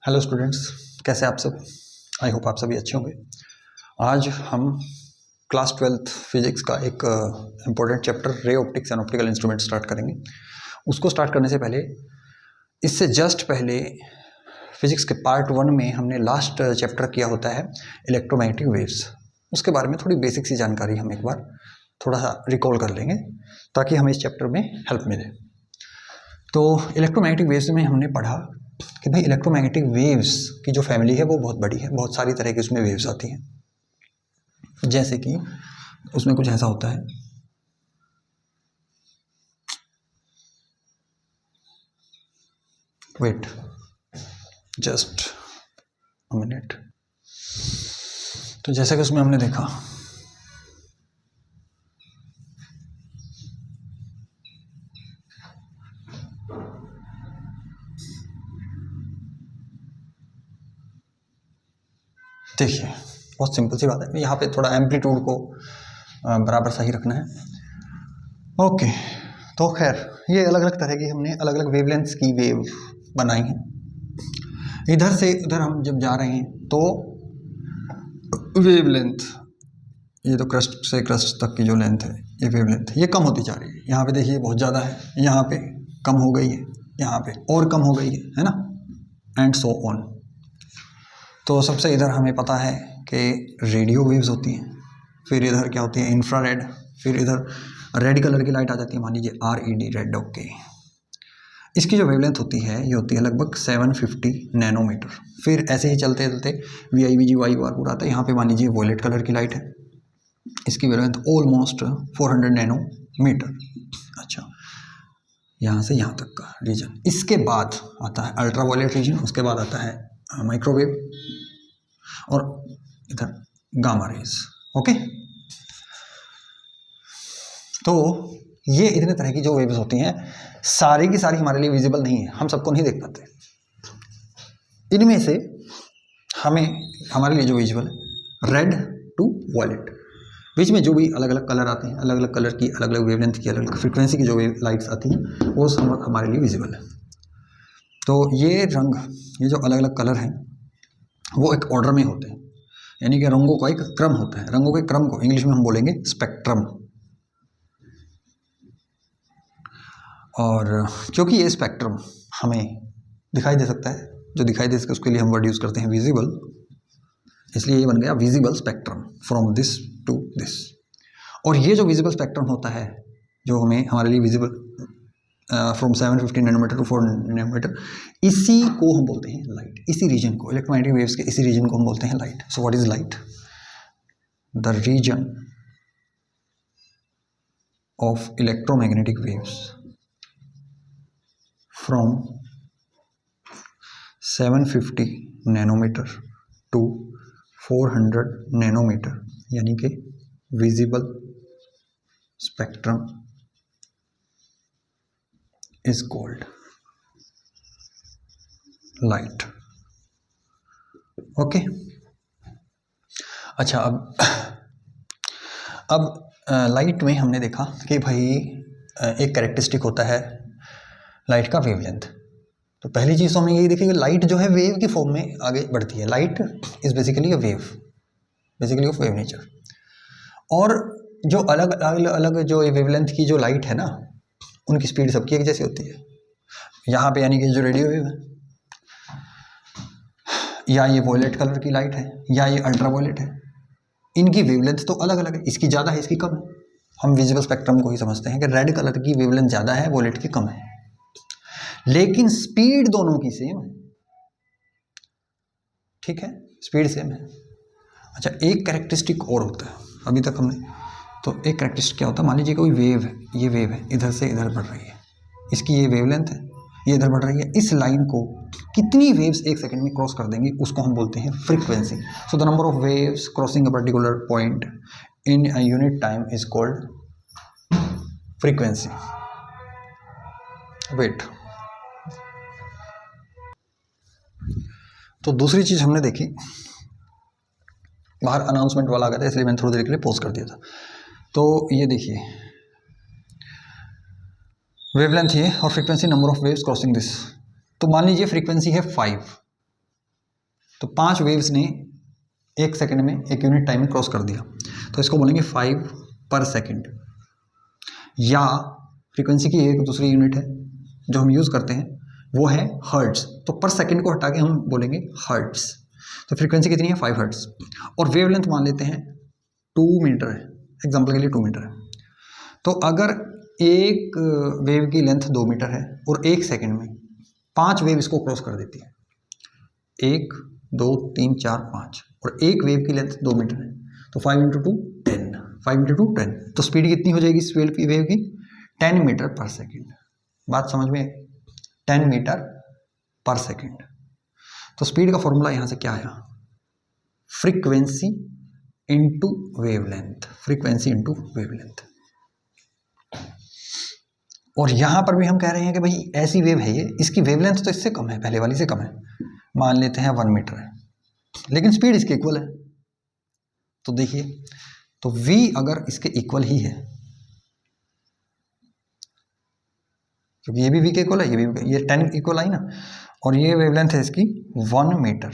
Hello students, कैसे आप सब। आई होप आप सभी अच्छे होंगे। आज हम क्लास 12th फिजिक्स का एक important chapter ray optics and optical instrument start करेंगे। उसको स्टार्ट करने से पहले, इससे जस्ट पहले फिजिक्स के पार्ट 1 में हमने लास्ट चैप्टर किया होता है इलेक्ट्रोमैग्नेटिक वेव्स। उसके बारे में थोड़ी बेसिक सी जानकारी हम एक बार थोड़ा सा रिकॉल कर लेंगे ताकि हमें इस चैप्टर में हेल्प मिले। तो इलेक्ट्रोमैग्नेटिक वेव्स में हमने पढ़ा कि भाई इलेक्ट्रोमैग्नेटिक वेव्स की जो फैमिली है वो बहुत बड़ी है, बहुत सारी तरह की उसमें वेव्स आती हैं। जैसे कि उसमें कुछ ऐसा होता है, वेट जस्ट अ मिनट। तो जैसे कि उसमें हमने देखा देखिए, बहुत सिंपल सी बात है, यहाँ पे थोड़ा एम्पलीट्यूड को बराबर सही रखना है। ओके, तो खैर ये अलग अलग तरह की हमने अलग अलग वेवलेंथ्स की वेव बनाई है। इधर से उधर हम जब जा रहे हैं तो वेवलेंथ, ये तो क्रस्ट से क्रस्ट तक की जो लेंथ है, ये वेवलेंथ ये कम होती जा रही है। यहाँ पे देखिए बहुत ज़्यादा है, यहाँ पे कम हो गई है, यहाँ पे और कम हो गई है ना, एंड सो ऑन। तो सबसे इधर हमें पता है कि रेडियो वेव्स होती हैं, फिर इधर क्या होती है इंफ्रारेड, फिर इधर रेड कलर की लाइट आ जाती है, मान लीजिए RED रेड। ओके, इसकी जो वेवलेंथ होती है ये होती है लगभग 750 नैनोमीटर। फिर ऐसे ही चलते चलते VIVGY पूरा आता है। यहाँ पे मान लीजिए वॉयलेट कलर की लाइट है, इसकी वेवलेंथ ऑलमोस्ट 400 नैनोमीटर। अच्छा, यहाँ से यहाँ तक का रीजन। इसके बाद आता है अल्ट्रा वॉयलेट रीजन, उसके बाद आता है माइक्रोवेव और इधर गामा रेज। ओके, तो ये इतने तरह की जो वेव्स होती हैं सारी की सारी हमारे लिए विजिबल नहीं है, हम सबको नहीं देख पाते। इनमें से हमें हमारे लिए जो विजिबल है रेड टू वॉयलेट, बीच में जो भी अलग अलग कलर आते हैं, अलग अलग कलर की अलग अलग वेवलेंथ की अलग अलग फ्रीक्वेंसी की जो वेव लाइट्स आती हैं वो सब हमारे लिए विजिबल है। तो ये रंग, ये जो अलग अलग कलर हैं वो एक ऑर्डर में होते हैं, यानी कि रंगों का एक क्रम होता है। रंगों के क्रम को इंग्लिश में हम बोलेंगे स्पेक्ट्रम। और क्योंकि ये स्पेक्ट्रम हमें दिखाई दे सकता है, जो दिखाई दे सके उसके लिए हम वर्ड यूज़ करते हैं विजिबल, इसलिए ये बन गया visible spectrum from this to this. और ये जो विजिबल स्पेक्ट्रम होता है जो हमें हमारे लिए visible from 750 nanometre to 400 nanometre, इसी को हम बोलते हैं लाइट। इसी रीजन को, इलेक्ट्रोमैग्नेटिक वेव्स के इसी रीजन को हम बोलते हैं light. So what is light? The region of electromagnetic waves from 750 nanometre to 400 nanometre, यानी कि visible spectrum is called light. Okay, अच्छा, अब लाइट में हमने देखा कि भाई एक कैरेक्टरिस्टिक होता है लाइट का वेवलेंथ। तो पहली चीज़ तो हमें यही देखी कि लाइट जो है वेव की फॉर्म में आगे बढ़ती है। Light is basically a wave, basically of wave nature. और जो अलग अलग अलग जो वेवलेंथ की जो लाइट है ना, उनकी स्पीड सबकी एक जैसी होती है। यहाँ पे यानी कि जो रेडियो वेव है, या ये वॉयलेट कलर की लाइट है, या ये अल्ट्रा वॉयलेट है, इनकी वेवलेंथ तो अलग अलग है, इसकी ज़्यादा है इसकी कम है। हम विजिबल स्पेक्ट्रम को ही समझते हैं कि रेड कलर की वेवलेंथ ज़्यादा है, वॉयलेट की कम है, लेकिन स्पीड दोनों की सेम है। ठीक है, स्पीड सेम है। अच्छा, एक कैरेक्टरिस्टिक और होता है अभी तक हमने, तो एक कैरेक्टरिस्टिक क्या होता है, मान लीजिए कोई वेव है, ये वेव है इधर से इधर बढ़ रही है, इसकी ये वेवलेंथ है, ये इधर बढ़ रही है। इस लाइन को कितनी वेव्स एक सेकंड में क्रॉस कर देंगी उसको हम बोलते हैं frequency. So the number of waves crossing a particular point in a unit time is called frequency. Wait, तो दूसरी चीज हमने देखी, बाहर अनाउंसमेंट वाला आ गया था इसलिए मैंने थोड़ी देर के लिए पॉज कर दिया था। तो ये देखिए वेवलेंथ ये और frequency number of waves crossing this. तो मान लीजिए फ्रीक्वेंसी है 5, तो 5 वेव्स ने 1 सेकंड में, एक यूनिट टाइम में क्रॉस कर दिया, तो इसको बोलेंगे 5 पर सेकंड। या फ्रीक्वेंसी की एक दूसरी यूनिट है जो हम यूज़ करते हैं, वो है हर्ट्ज। तो पर सेकंड को हटा के हम बोलेंगे हर्ट्ज। तो फ्रीक्वेंसी कितनी है? 5 हर्ट्ज। और वेवलेंथ मान लेते हैं 2 मीटर है, एग्जाम्पल के लिए 2 मीटर है। तो अगर एक वेव की लेंथ 2 मीटर है और 1 सेकंड में 5 वेव इसको क्रॉस कर देती है, 1 2 3 4 5, और एक वेव की लेंथ 2 मीटर है, तो 5 × 2 10, 5 × 2 10। तो स्पीड कितनी हो जाएगी इस वेव की? 10 मीटर पर सेकेंड। बात समझ में? 10 मीटर पर सेकेंड। तो स्पीड का फॉर्मूला यहां से क्या आया? Frequency into wavelength, frequency into wavelength. और यहां पर भी हम कह रहे हैं कि भाई ऐसी वेव है ये, इसकी वेवलेंथ तो इससे कम है, पहले वाली से कम है, मान लेते हैं 1 मीटर है, लेकिन स्पीड इसके इक्वल है। तो देखिए, तो v अगर इसके इक्वल ही है, क्योंकि ये भी v के इक्वल है, ये भी, ये 10 इक्वल आई ना, और ये वेवलेंथ है इसकी 1 मीटर,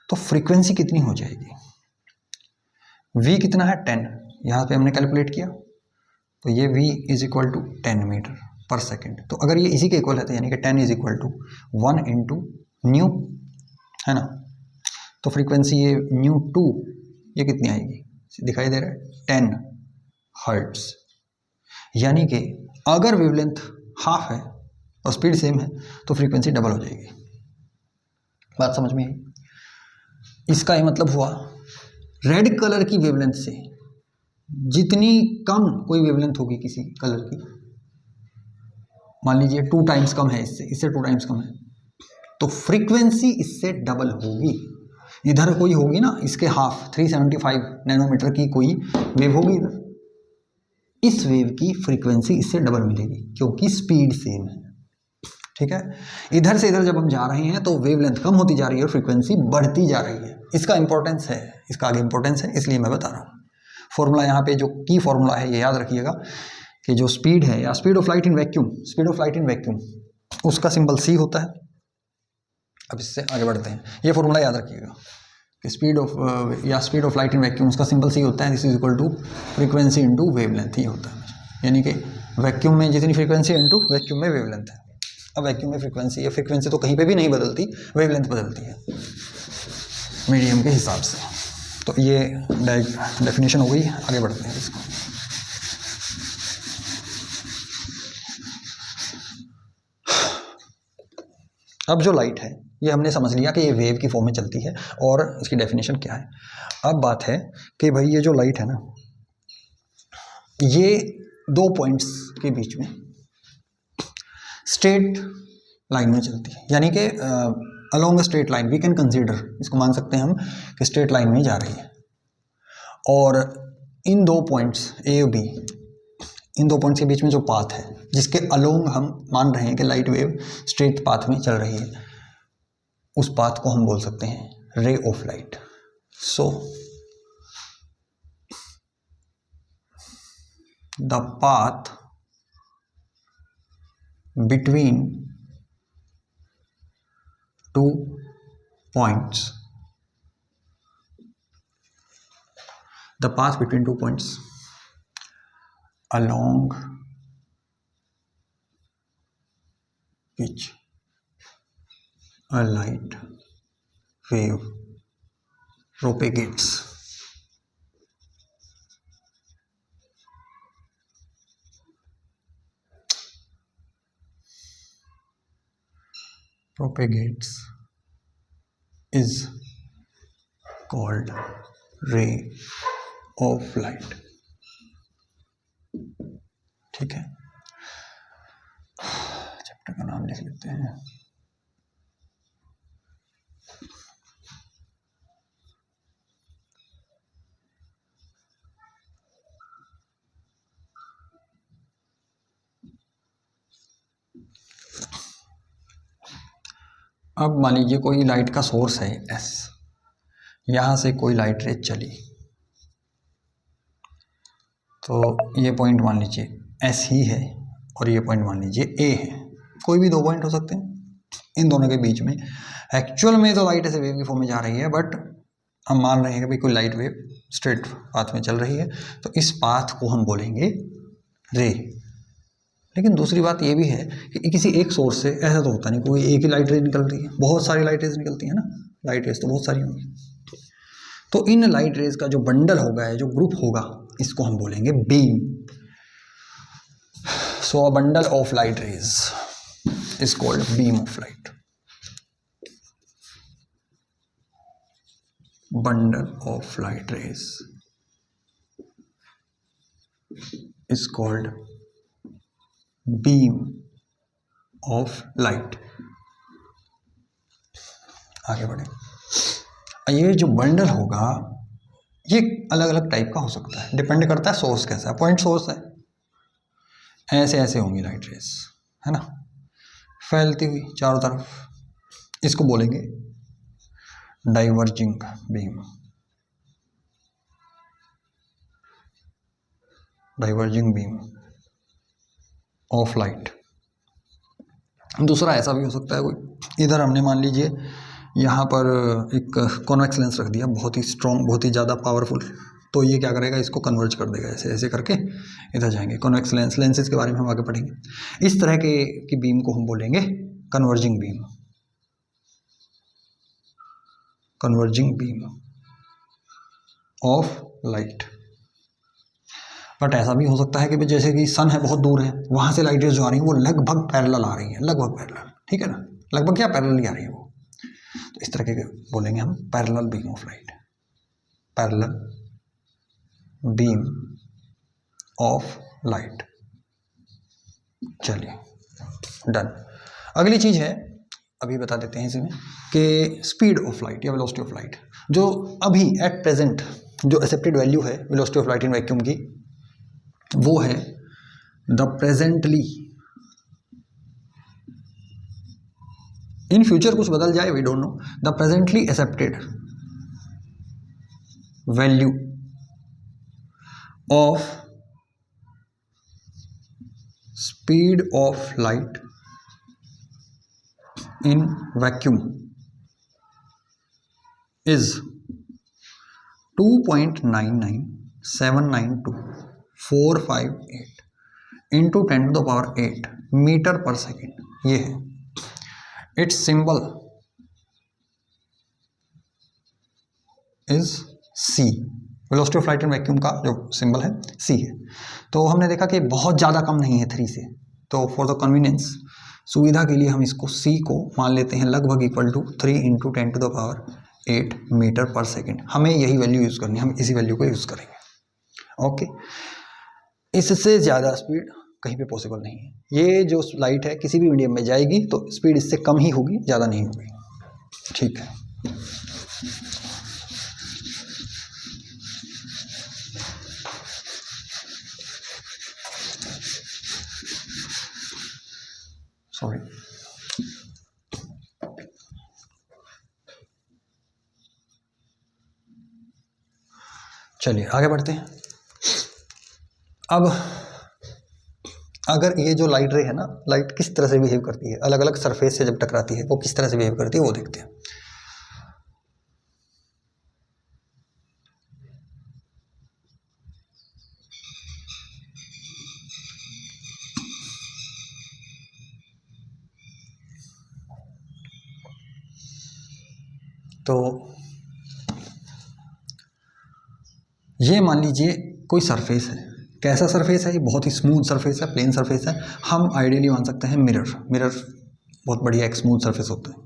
तो फ्रीक्वेंसी कितनी हो जाएगी? v कितना है? 10। यहां पे हमने कैलकुलेट किया, तो ये v is equal to 10 metre per second. तो अगर ये इसी के इक्वल है, तो यानी कि 10 is equal to 1 into nu, है ना। तो फ्रीक्वेंसी ये न्यू 2, ये कितनी आएगी? दिखाई दे रहा है 10 हर्ट्ज। यानी कि अगर वेवलेंथ हाफ है और स्पीड सेम है, तो फ्रीक्वेंसी डबल हो जाएगी। बात समझ में आई? इसका ये मतलब हुआ, रेड कलर की वेवलेंथ से जितनी कम कोई वेवलेंथ होगी किसी कलर की, मान लीजिए 2 टाइम्स कम है इससे 2 टाइम्स कम है, तो फ्रीक्वेंसी इससे डबल होगी। इधर कोई होगी ना इसके हाफ, 375 नैनोमीटर की कोई वेव होगी इधर, इस वेव की फ्रीक्वेंसी इससे डबल मिलेगी, क्योंकि स्पीड सेम है। ठीक है, इधर से इधर जब हम जा रहे हैं तो वेवलेंथ कम होती जा रही है और फ्रीक्वेंसी बढ़ती जा रही है। इसका इंपॉर्टेंस है, इसका आगे इंपॉर्टेंस है, इसलिए मैं बता रहा हूँ। फॉर्मूला यहाँ पे जो की फॉर्मूला है, ये याद रखिएगा कि जो स्पीड है, या speed of light in vacuum, speed of light in vacuum, उसका सिंबल c होता है। अब इससे आगे बढ़ते हैं, ये फॉर्मूला याद रखिएगा कि speed of light in vacuum, उसका सिंबल c होता है। This is equal to frequency into wavelength ही होता है, यानी कि वैक्यूम में जितनी फ्रीक्वेंसी इंटू वैक्यूम में वेवलेंथ है। अब वैक्यूम में फ्रीक्वेंसी, ये फ्रीक्वेंसी तो कहीं पे भी नहीं बदलती, वेवलेंथ बदलती है मीडियम के हिसाब से। तो ये डेफिनेशन हो गई, आगे बढ़ते हैं इसको। अब जो लाइट है, ये हमने समझ लिया कि ये वेव की फॉर्म में चलती है और इसकी डेफिनेशन क्या है। अब बात है कि भाई ये जो लाइट है ना, ये 2 पॉइंट्स के बीच में स्ट्रेट लाइन में चलती है, यानी कि along straight line, we can consider, इसको मान सकते हैं हम कि स्ट्रेट लाइन में जा रही है। और इन 2 पॉइंट्स ए और बी, इन 2 पॉइंट्स के बीच में जो पाथ है, जिसके अलोंग हम मान रहे हैं कि लाइट वेव स्ट्रेट पाथ में चल रही है, उस पाथ को हम बोल सकते हैं ray of light. So the path between 2 points, the path between 2 points along which a light wave propagates is called ray of light। ठीक है, चैप्टर का नाम लिख लेते हैं। अब मान लीजिए कोई लाइट का सोर्स है S, यहां से कोई लाइट रे चली, तो ये पॉइंट मान लीजिए S ही है और ये पॉइंट मान लीजिए A है। कोई भी 2 पॉइंट हो सकते हैं, इन दोनों के बीच में। एक्चुअल में तो लाइट ऐसे वेव की फॉर्म में जा रही है, बट हम मान रहे हैं कि भाई कोई लाइट वेव स्ट्रेट पाथ में चल रही है, तो इस पाथ को हम बोलेंगे रे। लेकिन दूसरी बात ये भी है कि किसी एक सोर्स से ऐसा तो होता नहीं कोई एक ही लाइट रे निकल रही है, बहुत सारी लाइट रेज निकलती है ना, लाइट रेज तो बहुत सारी होंगी। तो इन लाइट रेज का जो बंडल होगा, जो ग्रुप होगा, इसको हम बोलेंगे beam. So a bundle of light rays is called beam of light. Bundle of light rays is called beam of light. आगे बढ़े। ये जो बंडल होगा ये अलग अलग टाइप का हो सकता है, डिपेंड करता है सोर्स कैसा है। पॉइंट सोर्स है, ऐसे ऐसे होंगी लाइट रेस, है ना, फैलती हुई चारों तरफ। इसको बोलेंगे diverging beam. Diverging beam of light. दूसरा ऐसा भी हो सकता है कोई, इधर हमने मान लीजिए यहाँ पर एक कॉन्वेक्स लेंस रख दिया, बहुत ही स्ट्रॉन्ग, बहुत ही ज़्यादा पावरफुल, तो ये क्या करेगा, इसको कन्वर्ज कर देगा, ऐसे ऐसे करके इधर जाएंगे। कॉन्वेक्स लेंस, लेंसेज के बारे में हम आगे पढ़ेंगे। इस तरह की बीम को हम बोलेंगे converging beam. Converging beam of light. But ऐसा भी हो सकता है कि जैसे कि सन है बहुत दूर है, वहाँ से लाइट रेज जो आ रही है वो लगभग पैरेलल आ रही है, लगभग पैरेलल, ठीक है ना, लगभग क्या पैरेलल ही आ रही है वो। तो इस तरह के बोलेंगे हम parallel beam of light. Parallel beam of light. चलिए डन। अगली चीज है, अभी बता देते हैं इसमें, कि स्पीड ऑफ लाइट या वेलोसिटी ऑफ लाइट। जो अभी एट प्रेजेंट जो एक्सेप्टेड वैल्यू है velocity of light in vacuum की, वो है द प्रेजेंटली, इन फ्यूचर कुछ बदल जाए we don't know, the presently accepted value of speed of light in vacuum is 2.99792,458 into 10⁸ metre per second. ये है its symbol is C. Velocity of light in vacuum का जो symbol है सी है। तो हमने देखा कि बहुत ज़्यादा कम नहीं है 3 से, तो फॉर द कन्वीनियंस, सुविधा के लिए हम इसको सी को मान लेते हैं लगभग equal to 3 into 10⁸ metre per second. हमें यही वैल्यू यूज़ करनी है, हम इसी वैल्यू को यूज़ करेंगे। ओके, इससे ज़्यादा स्पीड कहीं पे पॉसिबल नहीं है। ये जो लाइट है किसी भी मीडियम में जाएगी तो स्पीड इससे कम ही होगी, ज़्यादा नहीं होगी, ठीक है। सॉरी, चलिए आगे बढ़ते हैं। अब अगर ये जो लाइट रे है ना, लाइट किस तरह से बिहेव करती है, अलग अलग सरफेस से जब टकराती है वो किस तरह से बिहेव करती है वो देखते हैं। तो ये मान लीजिए कोई सरफेस है, कैसा सरफेस है, ये बहुत ही स्मूथ सरफेस है, प्लेन सरफेस है। हम आइडियली मान सकते हैं मिरर बहुत बढ़िया एक स्मूथ सरफेस होता है।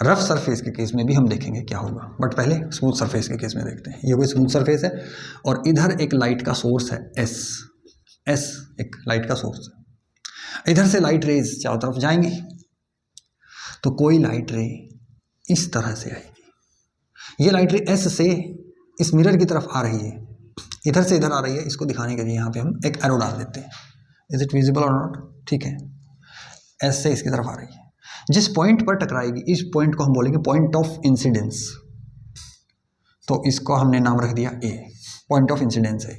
रफ सरफेस के केस में भी हम देखेंगे क्या होगा, बट पहले स्मूथ सरफेस के केस में देखते हैं। ये कोई स्मूथ सरफेस है और इधर एक लाइट का सोर्स है एस एक लाइट का सोर्स है। इधर से लाइट रेज चारों तरफ जाएंगी, तो कोई लाइट रे इस तरह से आएगी। ये लाइट रे एस से इस मिरर की तरफ आ रही है, इधर से इधर आ रही है। इसको दिखाने के लिए यहाँ पे हम एक एरो डाल देते हैं। इज इट विजिबल और नॉट, ठीक है। एस से इसकी तरफ आ रही है, जिस पॉइंट पर टकराएगी इस पॉइंट को हम बोलेंगे पॉइंट ऑफ इंसिडेंस। तो इसको हमने नाम रख दिया ए, पॉइंट ऑफ इंसिडेंस है।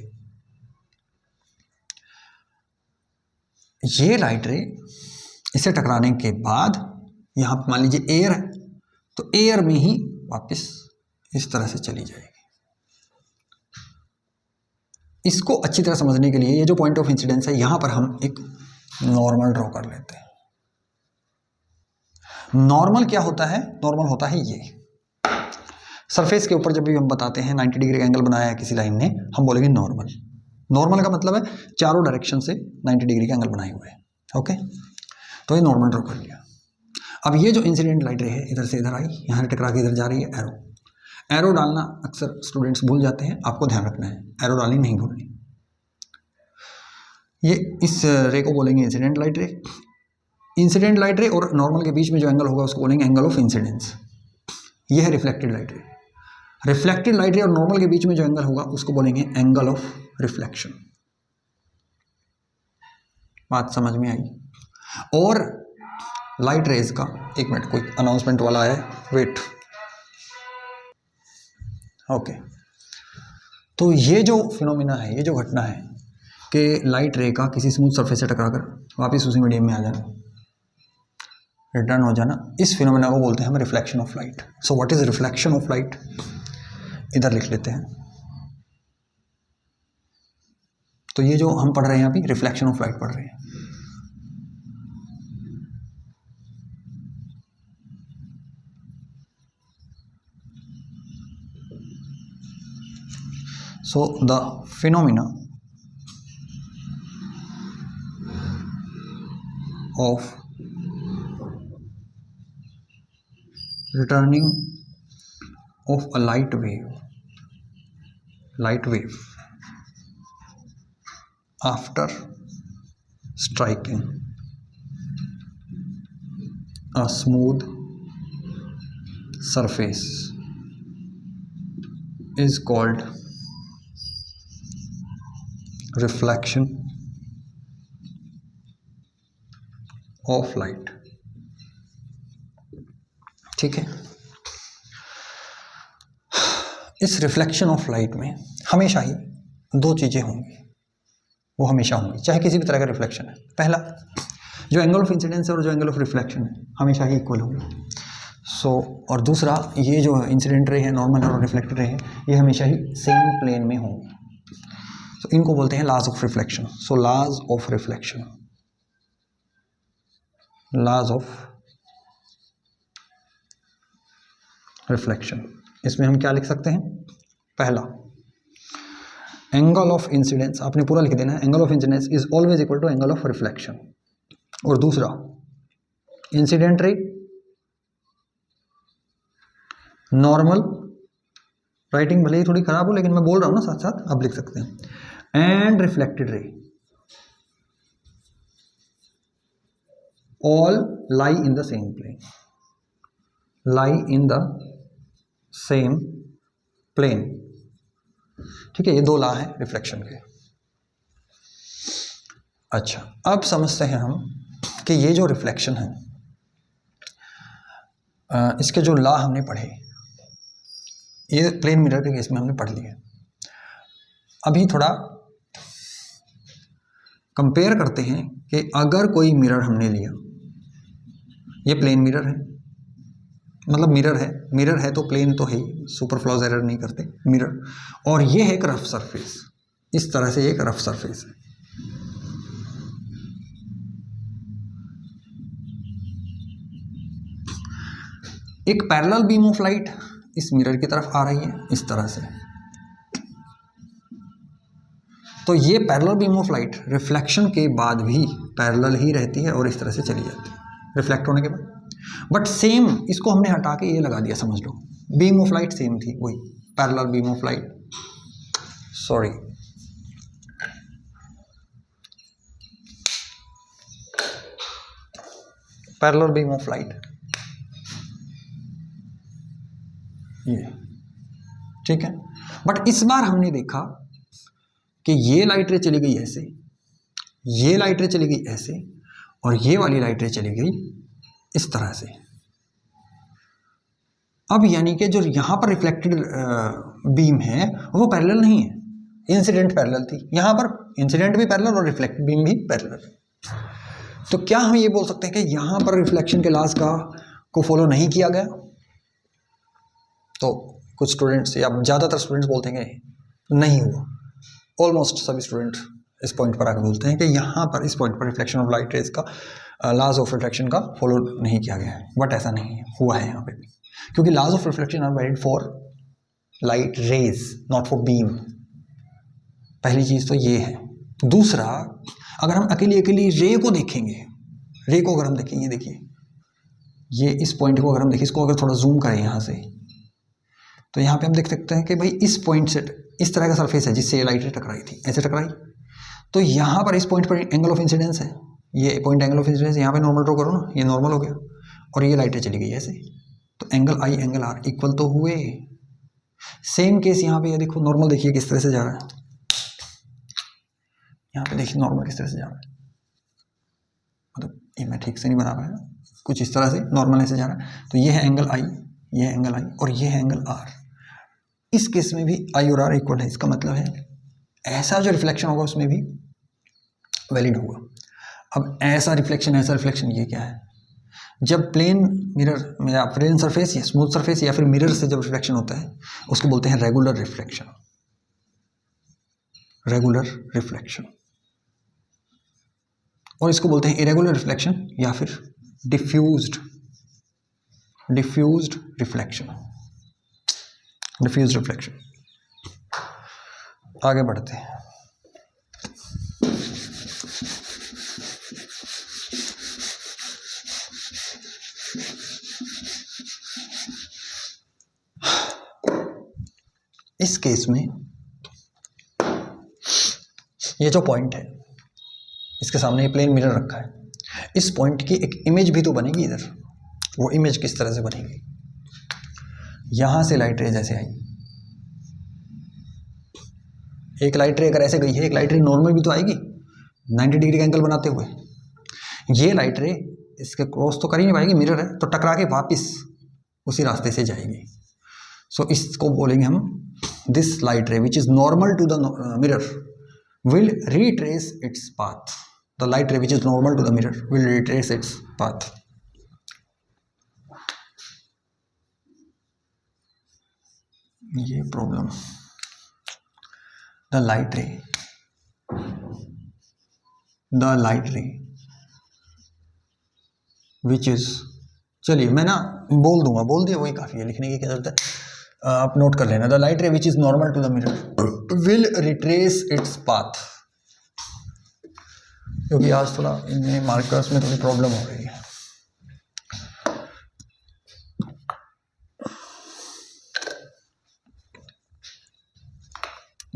ये लाइट रे इसे टकराने के बाद यहाँ पे मान लीजिए एयर है, तो एयर में ही वापस इस तरह से चली जाएगी। इसको अच्छी तरह समझने के लिए ये जो पॉइंट ऑफ इंसिडेंस है, यहां पर हम एक नॉर्मल ड्रॉ कर लेते हैं। नॉर्मल क्या होता है? नॉर्मल होता है ये सरफेस के ऊपर जब भी हम बताते हैं 90 डिग्री का एंगल बनाया है किसी लाइन ने, हम बोलेंगे नॉर्मल। नॉर्मल का मतलब है चारों डायरेक्शन से 90 डिग्री का एंगल बनाए हुए हैं। ओके, तो ये नॉर्मल ड्रॉ कर लिया। अब ये जो इंसिडेंट लाइट रे है इधर से इधर आई, यहाँ टकरा के इधर जा रही है, एरो। एरो डालना अक्सर स्टूडेंट्स भूल जाते हैं, आपको ध्यान रखना है, एरो डालनी नहीं भूलनी। ये इस रे को बोलेंगे इंसिडेंट लाइट रे। इंसिडेंट लाइट रे और नॉर्मल के बीच में जो एंगल होगा उसको बोलेंगे एंगल ऑफ इंसिडेंस। ये है रिफ्लेक्टेड लाइट रे। रिफ्लेक्टेड लाइट रे और नॉर्मल के बीच में जो एंगल होगा उसको बोलेंगे एंगल ऑफ रिफ्लेक्शन। बात समझ में आई? और लाइट रेज का, एक मिनट, कोई अनाउंसमेंट वाला है, वेट। ओके, तो ये जो फिनोमिना है, ये जो घटना है कि लाइट रे का किसी स्मूथ सरफेस से टकराकर वापस उसी मीडियम में आ जाना, रिटर्न हो जाना, इस फिनोमिना को बोलते हैं हम reflection of light. So what is reflection of light? इधर लिख लेते हैं। तो ये जो हम पढ़ रहे हैं अभी, रिफ्लेक्शन ऑफ लाइट पढ़ रहे हैं। So the phenomena of returning of a light wave after striking a smooth surface is called reflection of light। ठीक है, इस रिफ्लेक्शन ऑफ लाइट में हमेशा ही दो चीजें होंगी, वो हमेशा होंगी चाहे किसी भी तरह का रिफ्लेक्शन है। पहला, जो एंगल ऑफ इंसिडेंस है और जो एंगल ऑफ रिफ्लेक्शन है हमेशा ही इक्वल होंगे। और दूसरा, ये जो इंसिडेंट रे है, नॉर्मल है और रिफ्लेक्टेड रे है, ये हमेशा ही सेम प्लेन में होंगे। तो इनको बोलते हैं laws of reflection. So laws of reflection, laws of reflection, इसमें हम क्या लिख सकते हैं? पहला, एंगल ऑफ इंसिडेंस, आपने पूरा लिख देना है, angle of incidence is always equal to angle of reflection. और दूसरा, इंसिडेंट रे नॉर्मल, राइटिंग भले ही थोड़ी खराब हो लेकिन मैं बोल रहा हूं ना साथ साथ, आप लिख सकते हैं, and reflected ray all lie in the same plane, lie in the same plane. ठीक है, ये दो लॉ है रिफ्लेक्शन के। अच्छा, अब समझते हैं हम कि ये जो रिफ्लेक्शन है, इसके जो लॉ हमने पढ़े, ये प्लेन मिरर के केस में हमने पढ़ लिया। अभी थोड़ा कंपेयर करते हैं कि अगर कोई मिरर हमने लिया, ये प्लेन मिरर है, मतलब मिरर है तो प्लेन तो है ही, सुपरफ्लॉज एरर नहीं करते, मिरर, और ये है एक रफ सरफेस, इस तरह से एक रफ सरफेस है। एक पैरेलल बीम ऑफ लाइट इस मिरर की तरफ आ रही है इस तरह से, तो ये parallel beam of light reflection के बाद भी पैरेलल ही रहती है और इस तरह से चली जाती है रिफ्लेक्ट होने के बाद। बट सेम, इसको हमने हटा के ये लगा दिया, समझ low beam of light same थी, वही parallel beam of light, sorry, parallel beam of light, ये ठीक है। बट इस बार हमने देखा कि ये लाइट रे चली गई ऐसे, ये लाइट रे चली गई ऐसे, और ये वाली लाइट रे चली गई इस तरह से। अब यानी कि जो यहां पर रिफ्लेक्टेड बीम है वो पैरेलल नहीं है, इंसिडेंट पैरेलल थी, यहां पर इंसिडेंट भी पैरेलल और रिफ्लेक्टेड बीम भी पैरेलल। तो क्या हम ये बोल सकते हैं कि यहाँ पर रिफ्लेक्शन के लॉज को फॉलो नहीं किया गया? तो कुछ स्टूडेंट्स या ज़्यादातर स्टूडेंट्स बोलते हैं कि नहीं हुआ। ऑलमोस्ट सभी स्टूडेंट इस पॉइंट पर आकर बोलते हैं कि यहाँ पर इस पॉइंट पर रिफ्लेक्शन ऑफ लाइट रेज का लॉज ऑफ रिफ्लेक्शन का फॉलो नहीं किया गया है। बट ऐसा नहीं हुआ है यहाँ पे भी, क्योंकि laws of reflection are valid for light rays, not for beam. पहली चीज़ तो ये है। दूसरा, अगर हम अकेली अकेली रे को देखेंगे, रे को अगर हम देखेंगे, देखिए ये इस पॉइंट को अगर हम देखें, इसको अगर थोड़ा जूम करें यहाँ से, तो यहाँ पे हम देख सकते हैं कि भाई इस पॉइंट से इस तरह का सरफेस है जिससे ये लाइट टकराई थी, ऐसे टकराई, तो यहाँ पर इस पॉइंट पर एंगल ऑफ इंसिडेंस है, ये पॉइंट एंगल ऑफ इंसिडेंस, यहाँ पे नॉर्मल ड्रॉ करो ना, ये नॉर्मल हो गया और ये लाइटें चली गई ऐसे, तो angle I angle R equal तो हुए। सेम केस यहाँ पे, ये देखो नॉर्मल, देखिए किस तरह से जा रहा है, यहाँ पे देखिए नॉर्मल किस तरह से जा रहा है, मतलब ये मैं ठीक से नहीं बना पाया, कुछ इस तरह से नॉर्मल ऐसे जा रहा है। तो ये है एंगल आई, ये है एंगल आई और ये है एंगल आर। इस केस में भी आई और आर इक्वल है, इसका मतलब है ऐसा जो रिफ्लेक्शन होगा उसमें भी वैलिड होगा। अब ऐसा रिफ्लेक्शन ये क्या है? जब प्लेन मिरर या प्लेन सरफेस या स्मूथ सरफेस या फिर मिरर से जब रिफ्लेक्शन होता है उसको बोलते हैं रेगुलर रिफ्लेक्शन, रेगुलर रिफ्लेक्शन। और इसको बोलते हैं इरेगुलर रिफ्लेक्शन या फिर डिफ्यूज्ड रिफ्लेक्शन, डिफ्यूज्ड रिफ्लेक्शन। आगे बढ़ते हैं। इस केस में ये जो पॉइंट है, इसके सामने ये प्लेन मिरर रखा है, इस पॉइंट की एक इमेज भी तो बनेगी इधर। वो इमेज किस तरह से बनेगी? यहां से लाइट रे जैसे आई, एक लाइट रे अगर ऐसे गई है, एक लाइट रे नॉर्मल भी तो आएगी 90 डिग्री का एंगल बनाते हुए। ये लाइट रे इसके क्रॉस तो कर ही नहीं पाएगी, मिरर है, तो टकरा के वापस उसी रास्ते से जाएगी। सो इसको बोलेंगे हम, this light ray which is normal to the mirror will retrace its path. The light ray which is normal to the mirror will retrace its path. ये problem, the light ray which is, चलिए मैं ना बोल दूंगा, बोल दिया वही काफ़ी है, लिखने की क्या जरूरत है, आप नोट कर लेना। The light ray which is normal to the mirror will retrace its path, क्योंकि आज थोड़ा इनमें मार्कर्स में थोड़ी प्रॉब्लम हो रही है।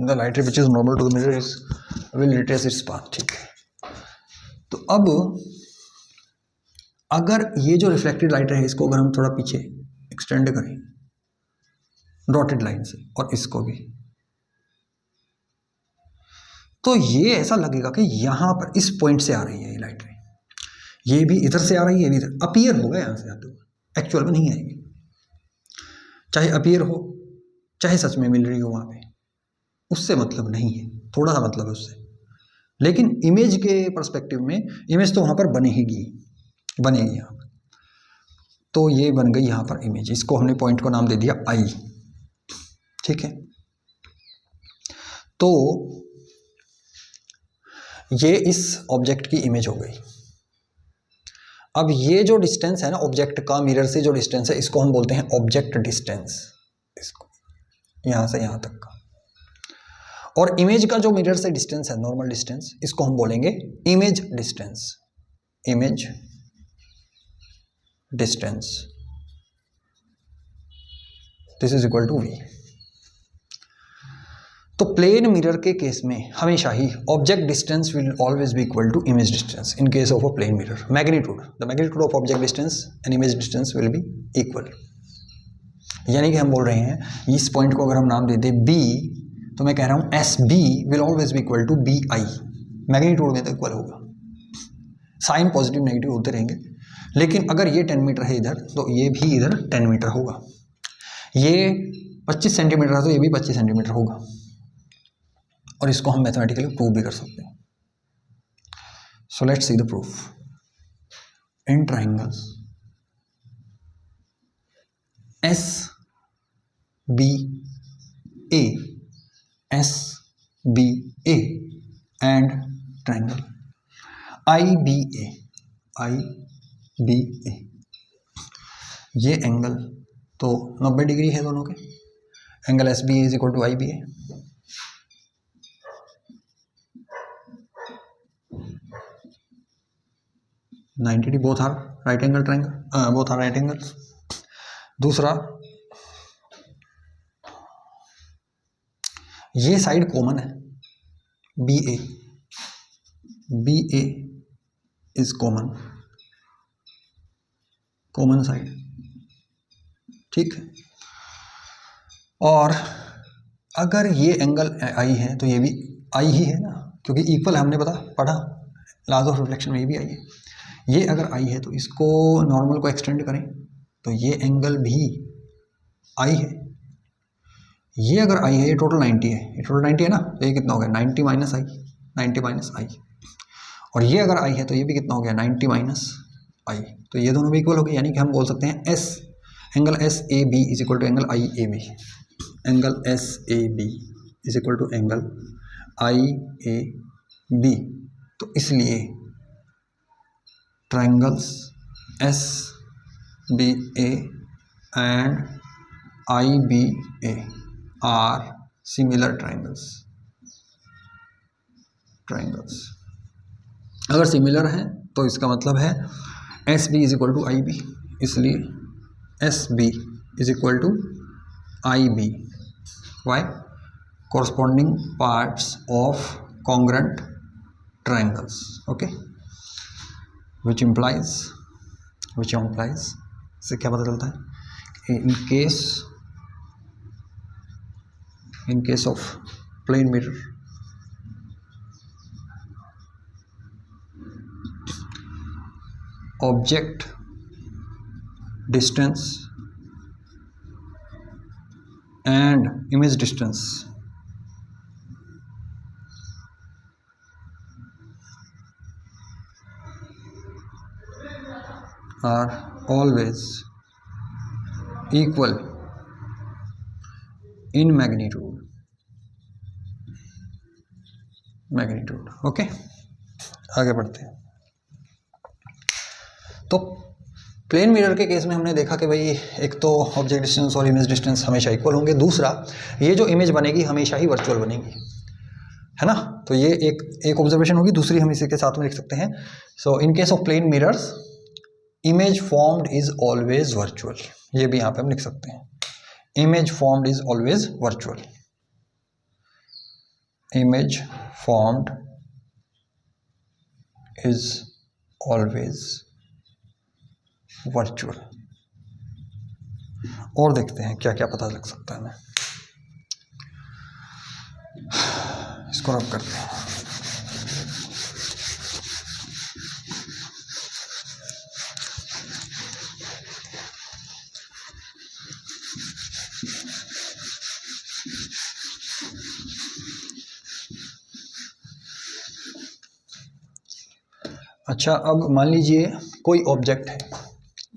The light ray which is normal to the mirror is will retrace its path, ठीक है। तो अब अगर ये जो रिफ्लेक्टेड लाइट है इसको अगर हम थोड़ा पीछे एक्सटेंड करें डॉटेड लाइन से और इसको भी, तो ये ऐसा लगेगा कि यहां पर इस पॉइंट से आ रही है ये लाइट रे, ये भी इधर से आ रही है, ये भी इधर अपीयर होगा यहां से आते हुए, एक्चुअल में नहीं आएगी। चाहे अपीयर हो चाहे सच में मिल रही हो, वहां पे उससे मतलब नहीं है, थोड़ा सा मतलब है उससे, लेकिन इमेज के पर्सपेक्टिव में इमेज तो वहां पर बनेगी यहां पर। तो ये बन गई यहां पर इमेज, इसको हमने पॉइंट को नाम दे दिया आई, ठीक है। तो ये इस ऑब्जेक्ट की इमेज हो गई। अब ये जो डिस्टेंस है ना ऑब्जेक्ट का मिरर से जो डिस्टेंस है, इसको हम बोलते हैं ऑब्जेक्ट डिस्टेंस, इसको यहां से यहां तक का। और इमेज का जो मिरर से डिस्टेंस है नॉर्मल डिस्टेंस, इसको हम बोलेंगे image distance, image distance, this is equal to V. तो प्लेन मिरर के केस में हमेशा ही object distance will always be equal to image distance in case of a plane mirror. Magnitude, the magnitude of object distance and image distance will be equal. यानी कि हम बोल रहे हैं इस पॉइंट को अगर हम नाम देते बी, तो मैं कह रहा हूं S B will always be equal to B I, magnitude में तो इक्वल होगा, साइन पॉजिटिव नेगेटिव होते रहेंगे। लेकिन अगर ये 10 मीटर है इधर, तो ये भी इधर 10 मीटर होगा, ये 25 सेंटीमीटर है तो ये भी 25 सेंटीमीटर होगा। और इसको हम मैथमेटिकली प्रूव भी कर सकते हैं। So let's see the proof. In triangles S B A, S B A and triangle I B A, I B A. ये एंगल तो 90 डिग्री है दोनों के। Angle S B A is equal to I B A. Both are right angle triangle, both are right angles. दूसरा, ये side common है, B A, B A is common, common side, ठीक है। और अगर ये एंगल आई है तो ये भी आई ही है ना, क्योंकि इक्वल है, हमने पढ़ा लॉज ऑफ रिफ्लेक्शन में, ये भी आई है। ये अगर आई है तो इसको नॉर्मल को एक्सटेंड करें तो ये एंगल भी आई है। ये अगर आई है, ये टोटल 90 है, ये टोटल 90 है ना, तो ये कितना हो गया 90 माइनस आई, 90 माइनस आई। और ये अगर आई है तो ये भी कितना हो गया 90 माइनस आई, तो ये दोनों भी इक्वल हो गए। यानी कि हम बोल सकते हैं S, angle S A B is equal to angle I A B, angle S A B is equal to angle I A B. तो इसलिए triangles S B A and I B A are similar triangles. अगर similar है तो इसका मतलब है S B is equal to I B, इसलिए S B is equal to I B. Why? corresponding parts of congruent triangles, okay, which implies इससे क्या पता चलता है, in case of plane mirror, object distance and image distance are always equal in magnitude, okay. आगे बढ़ते हैं। तो plane mirror के केस में हमने देखा कि भाई एक तो ऑब्जेक्ट डिस्टेंस और इमेज डिस्टेंस हमेशा इक्वल होंगे, दूसरा ये जो इमेज बनेगी हमेशा ही वर्चुअल बनेगी, है ना। तो ये एक ऑब्जर्वेशन होगी। दूसरी हम इसी के साथ में लिख सकते हैं, so in case of plane mirrors image formed is always virtual. ये भी यहाँ पे हम लिख सकते हैं, image formed is always virtual, image formed is always virtual. और देखते हैं क्या क्या पता लग सकता है हमें, इसको रब करते हैं। अच्छा, अब मान लीजिए कोई ऑब्जेक्ट है,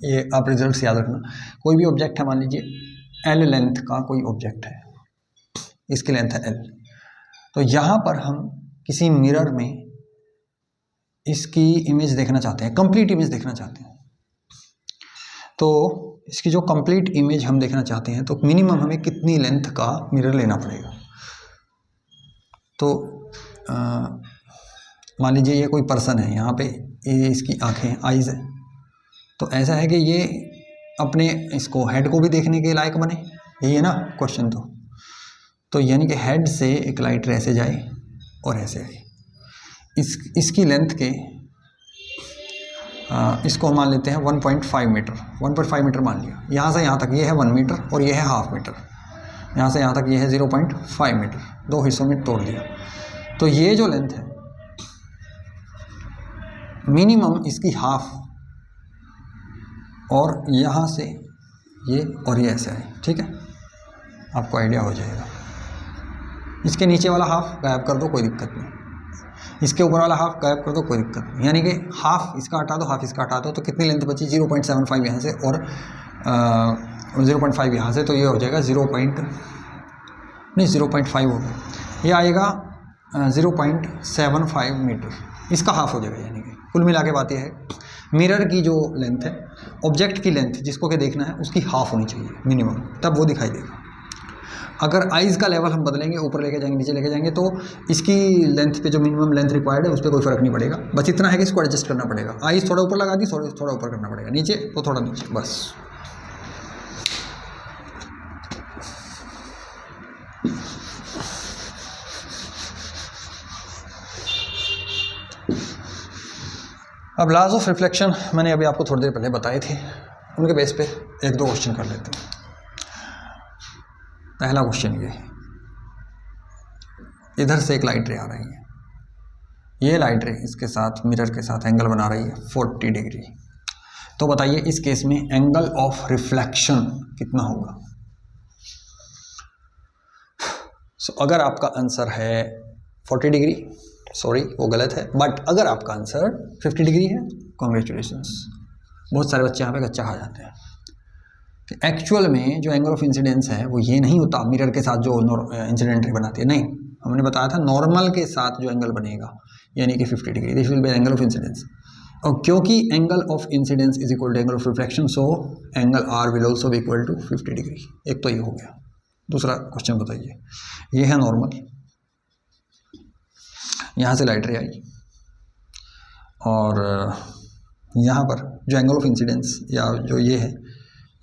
ये आप रिजल्ट्स याद रखना, कोई भी ऑब्जेक्ट है, मान लीजिए एल लेंथ का कोई ऑब्जेक्ट है, इसकी लेंथ है एल। तो यहाँ पर हम किसी मिरर में इसकी इमेज देखना चाहते हैं, कंप्लीट इमेज देखना चाहते हैं। तो इसकी जो कंप्लीट इमेज हम देखना चाहते हैं तो मिनिमम हमें कितनी लेंथ का मिरर लेना पड़ेगा। तो मान लीजिए ये कोई पर्सन है, यहाँ पे ये इसकी आंखें, आइज़ है, तो ऐसा है कि ये अपने इसको हेड को भी देखने के लायक बने, यही है ना क्वेश्चन। तो यानी कि हेड से एक लाइट ऐसे जाए और ऐसे आए, इसकी लेंथ के इसको हम मान लेते हैं 1.5 मीटर, 1.5 मीटर मान लिया। यहाँ से यहाँ तक ये है 1 मीटर और ये है हाफ मीटर, यहाँ से यहाँ तक ये है 0.5 मीटर, दो हिस्सों में तोड़ दिया। तो ये जो लेंथ है मिनिमम इसकी हाफ, और यहाँ से ये और ये ऐसे आए, ठीक है, आपको आइडिया हो जाएगा। इसके नीचे वाला हाफ गायब कर दो, कोई दिक्कत नहीं। इसके ऊपर वाला हाफ गायब कर दो, कोई दिक्कत नहीं, यानी कि हाफ इसका हटा दो, हाफ इसका हटा दो, तो कितनी लेंथ बची 0.75 यहाँ से और 0.5 यहाँ से, तो ये हो जाएगा 0.5 हो गया, ये आएगा 0.75 मीटर, इसका हाफ हो जाएगा। यानी कि कुल मिला के बात यह है मिरर की जो लेंथ है, ऑब्जेक्ट की लेंथ जिसको के देखना है उसकी हाफ होनी चाहिए मिनिमम, तब वो दिखाई देगा। अगर आइज़ का लेवल हम बदलेंगे, ऊपर लेके जाएंगे नीचे लेके जाएंगे, तो इसकी लेंथ पे जो मिनिमम लेंथ रिक्वायर्ड है उस पर कोई फर्क नहीं पड़ेगा, बस इतना है कि इसको एडजस्ट करना पड़ेगा। आइज़ थोड़ा ऊपर लगा दी, थोड़ा ऊपर करना पड़ेगा, नीचे तो थोड़ा नीचे, बस। अब लॉज ऑफ रिफ्लेक्शन मैंने अभी आपको थोड़ी देर पहले बताए थे, उनके बेस पे एक दो क्वेश्चन कर लेते हैं। पहला क्वेश्चन ये, इधर से एक लाइट रे आ रही है, ये लाइट रे इसके साथ मिरर के साथ एंगल बना रही है 40 डिग्री, तो बताइए इस केस में एंगल ऑफ रिफ्लेक्शन कितना होगा। अगर आपका आंसर है 40 डिग्री, सॉरी वो गलत है, बट अगर आपका आंसर 50 डिग्री है, कॉन्ग्रेचुलेशंस। बहुत सारे बच्चे यहाँ पे कच्चा खा जाते हैं कि एक्चुअल में जो एंगल ऑफ इंसिडेंस है वो ये नहीं होता मिरर के साथ जो इंसिडेंट रे बनाती है, नहीं, हमने बताया था नॉर्मल के साथ जो एंगल बनेगा यानी कि 50 degree, this will be angle of incidence. और क्योंकि angle of incidence is equal to angle of reflection, so angle R will also be equal to 50 degree. एक तो ये हो गया। दूसरा क्वेश्चन बताइए, ये है नॉर्मल, यहाँ से लाइट रे आई और यहाँ पर जो एंगल ऑफ इंसिडेंस या जो ये है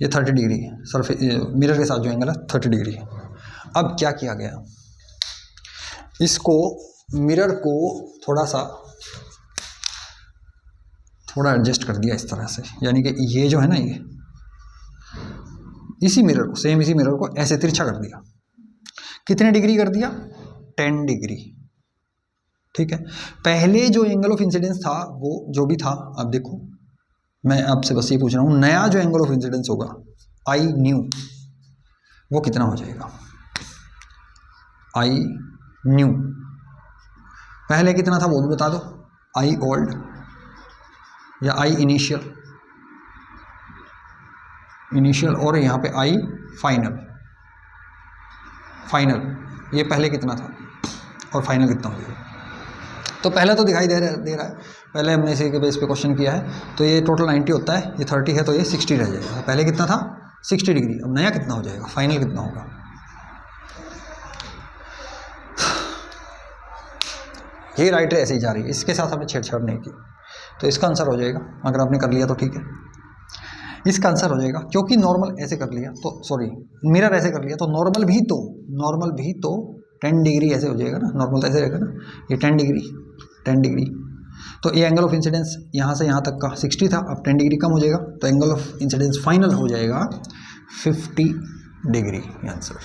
ये 30 डिग्री है, सरफेस मिरर के साथ जो एंगल है 30 डिग्री है। अब क्या किया गया, इसको मिरर को थोड़ा एडजस्ट कर दिया इस तरह से, यानी कि ये जो है ना, ये इसी मिरर को, सेम इसी मिरर को ऐसे तिरछा कर दिया। कितने डिग्री कर दिया, 10 डिग्री, ठीक है। पहले जो एंगल ऑफ इंसिडेंस था वो जो भी था, अब देखो मैं आपसे बस ये पूछ रहा हूँ, नया जो एंगल ऑफ इंसिडेंस होगा आई न्यू, वो कितना हो जाएगा। आई न्यू पहले कितना था वो भी बता दो, आई ओल्ड या आई इनिशियल, और यहाँ पे आई फाइनल, ये पहले कितना था और फाइनल कितना हो जाएगा। तो पहले तो दिखाई दे रहा है, पहले हमने इसी के बेस पे क्वेश्चन किया है, तो ये टोटल 90 होता है, ये 30 है तो ये 60 रह जाएगा। पहले कितना था 60 डिग्री, अब नया कितना हो जाएगा, फाइनल कितना होगा। ये राइट रे ऐसे ही जा रही है, इसके साथ हमने छेड़छाड़ नहीं की, तो इसका आंसर हो जाएगा, अगर आपने कर लिया तो ठीक है, इसका आंसर हो जाएगा। क्योंकि नॉर्मल ऐसे कर लिया तो, सॉरी मिरर ऐसे कर लिया तो नॉर्मल भी तो 10 डिग्री ऐसे हो जाएगा ना, नॉर्मल तो ऐसे रहेगा ना, ये 10 डिग्री, तो ये एंगल ऑफ इंसिडेंस यहाँ से यहाँ तक का 60 था, अब 10 डिग्री कम हो जाएगा, तो एंगल ऑफ इंसिडेंस फाइनल हो जाएगा 50 डिग्री आंसर,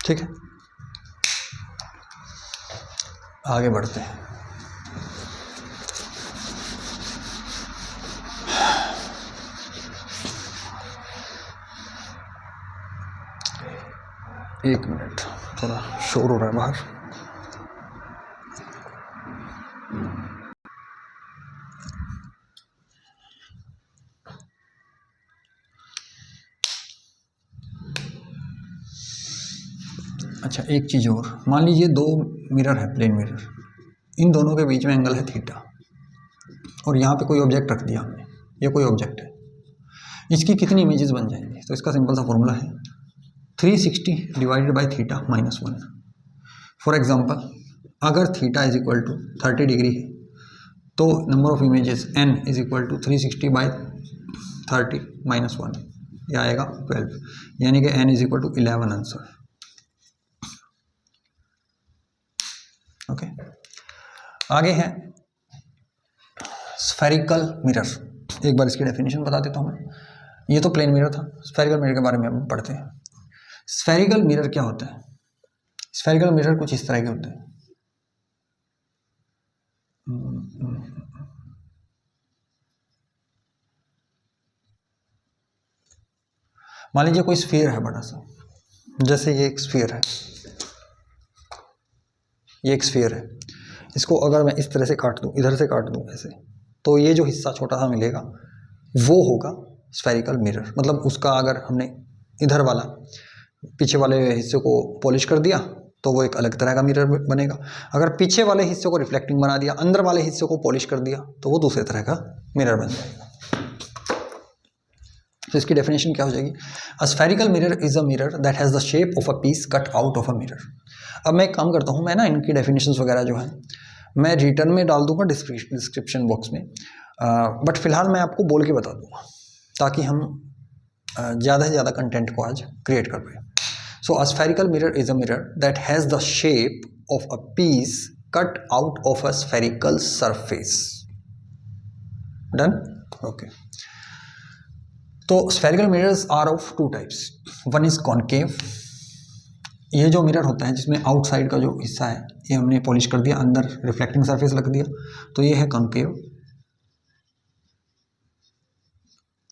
ठीक है। आगे बढ़ते हैं। एक मिनट, थोड़ा शोर हो रहा है बाहर। अच्छा एक चीज़ और, मान लीजिए दो मिरर है, प्लेन मिरर, इन दोनों के बीच में एंगल है थीटा, और यहाँ पे कोई ऑब्जेक्ट रख दिया हमने, ये कोई ऑब्जेक्ट है, इसकी कितनी इमेजेस बन जाएंगी। तो इसका सिंपल सा फॉर्मूला है 360 divided by theta -1। For example अगर theta is equal to 30 degree है तो number of images n is equal to 360 by 30 -1, ये आएगा 12, यानी कि n is equal to 11 answer. Okay, आगे है स्फेरिकल मिरर। एक बार इसकी डेफिनेशन बता देता हूँ मैं, ये तो प्लेन मिरर था, स्फेरिकल मिरर के बारे में हम पढ़ते हैं। स्फेरिकल मिरर क्या होता है, स्फेरिकल मिरर कुछ इस तरह के होते हैं, मान लीजिए कोई स्फीयर है बड़ा सा, जैसे ये एक स्फीयर है, ये एक स्फीयर है, इसको अगर मैं इस तरह से काट दूं, इधर से काट दूं ऐसे, तो ये जो हिस्सा छोटा सा मिलेगा वो होगा स्फेरिकल मिरर। मतलब उसका अगर हमने इधर वाला पीछे वाले हिस्से को पॉलिश कर दिया तो वो एक अलग तरह का मिरर बनेगा। अगर पीछे वाले हिस्से को रिफ्लेक्टिंग बना दिया, अंदर वाले हिस्से को पॉलिश कर दिया, तो वो दूसरे तरह का मिरर बन जाएगा। तो इसकी डेफिनेशन क्या हो जाएगी? A spherical mirror is a mirror that has the shape of a piece cut out of a mirror. अब मैं एक काम करता हूँ, मैं ना इनकी डेफिनेशंस वगैरह जो है मैं रिटर्न में डाल दूंगा डिस्क्रिप्शन बॉक्स में, बट फिलहाल मैं आपको बोल के बता दूंगा ताकि हम ज़्यादा से ज़्यादा कंटेंट को आज क्रिएट कर पाए। So a spherical mirror is a mirror that has the shape of a piece cut out of a spherical surface. Done? Okay. तो spherical mirrors are of two types. One is concave, ये जो mirror होता है जिसमें outside का जो हिस्सा है ये हमने पॉलिश कर दिया, अंदर रिफ्लेक्टिंग सरफेस लग दिया, तो ये है कॉनकेव।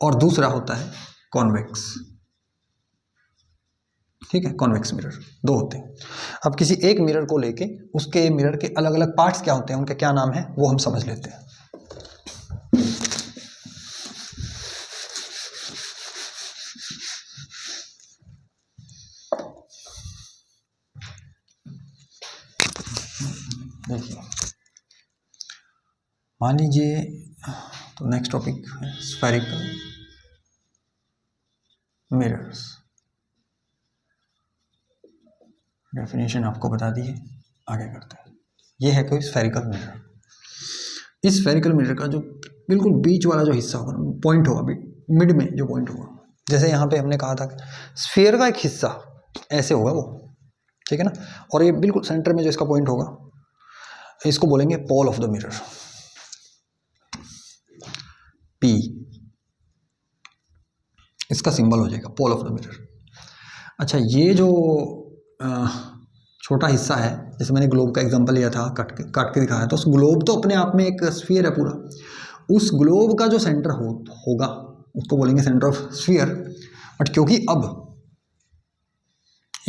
और दूसरा होता है कॉन्वेक्स। ठीक है, कॉन्वेक्स मिरर दो होते हैं। अब किसी एक मिरर को लेके उसके मिरर के अलग अलग पार्ट्स क्या होते हैं, उनके क्या नाम है, वो हम समझ लेते हैं। देखिए, मान लीजिए, तो नेक्स्ट टॉपिक है स्फेरिकल मिरर्स। डेफिनेशन आपको बता दी है, आगे करते हैं। ये है कोई स्फेरिकल मिरर। इस स्फेरिकल मिरर का जो बिल्कुल बीच वाला जो हिस्सा होगा, पॉइंट होगा, मिड में जो पॉइंट होगा, जैसे यहाँ पे हमने कहा था स्फीयर का एक हिस्सा ऐसे होगा वो, ठीक है ना, और ये बिल्कुल सेंटर में जो इसका पॉइंट होगा इसको बोलेंगे pole of the mirror, P इसका सिंबल हो जाएगा, पोल ऑफ द मिरर। अच्छा, ये जो छोटा हिस्सा है, जैसे मैंने ग्लोब का एग्जांपल लिया था, काट के दिखाया, तो उस ग्लोब तो अपने आप में एक स्फीयर है पूरा, उस ग्लोब का जो सेंटर होगा उसको बोलेंगे सेंटर ऑफ स्फीयर। बट क्योंकि अब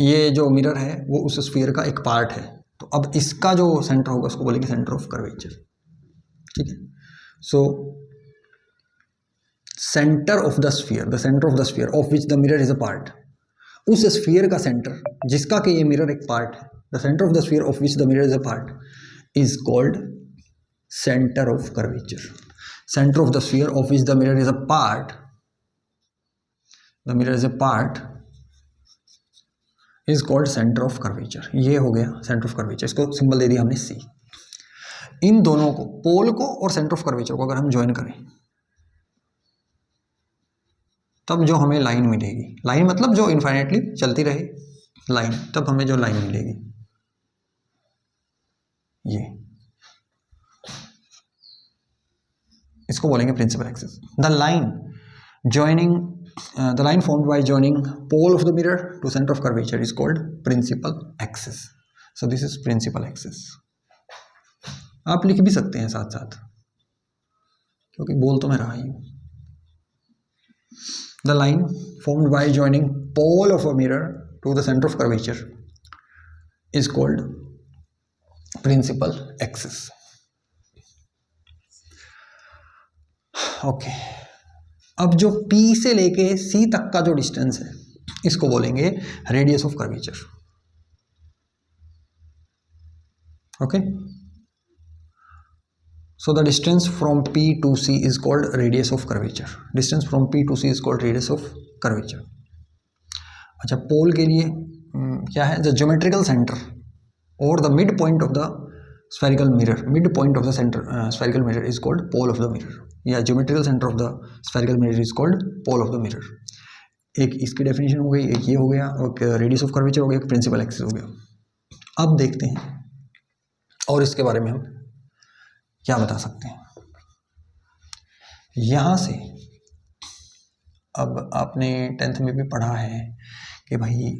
ये जो मिरर है वो उस स्फीयर का एक पार्ट है, तो अब इसका जो सेंटर होगा उसको बोलेंगे सेंटर ऑफ कर्वेचर। ठीक है, so centre of the sphere, the centre of the sphere of which the mirror is a part, उस स्फीयर का सेंटर जिसका कि ये मिरर एक पार्ट है, the centre of the sphere of which the mirror is a part is called centre of curvature. Centre of the sphere of which the mirror is a part, the mirror is a part is called centre of curvature. ये हो गया centre of curvature, इसको symbol दे दिया हमने सी। इन दोनों को, पोल को और सेंटर ऑफ कर्वेचर को अगर हम ज्वाइन करें तब जो हमें लाइन मिलेगी, लाइन मतलब जो इनफाइनेटली चलती रहे लाइन, तब हमें जो लाइन मिलेगी ये, इसको बोलेंगे principal axis. The line joining the line formed by joining pole of the mirror to center of curvature is called principal axis. So this is principal axis. आप लिख भी सकते हैं साथ साथ, क्योंकि बोल तो मैं रहा ही हूं। The line formed by joining pole of a mirror to the center of curvature is called principal axis. Okay. अब जो P से लेके C तक का जो डिस्टेंस है इसको बोलेंगे radius of curvature. Okay, so the distance from P to C is called radius of curvature. Distance from P to C is called radius of curvature. अच्छा, पोल के लिए क्या है, द ज्योमेट्रिकल सेंटर और the mid point of the spherical mirror, mid point of the center spherical mirror is called pole of the mirror, या geometrical center of the spherical mirror is called pole of the mirror। एक इसकी definition हो गई, एक ये हो गया, और रेडियस ऑफ कर्वेचर हो गया, एक प्रिंसिपल एक्सिस हो गया। अब देखते हैं और इसके बारे में हम क्या बता सकते हैं। यहाँ से अब आपने 10th में भी पढ़ा है कि भाई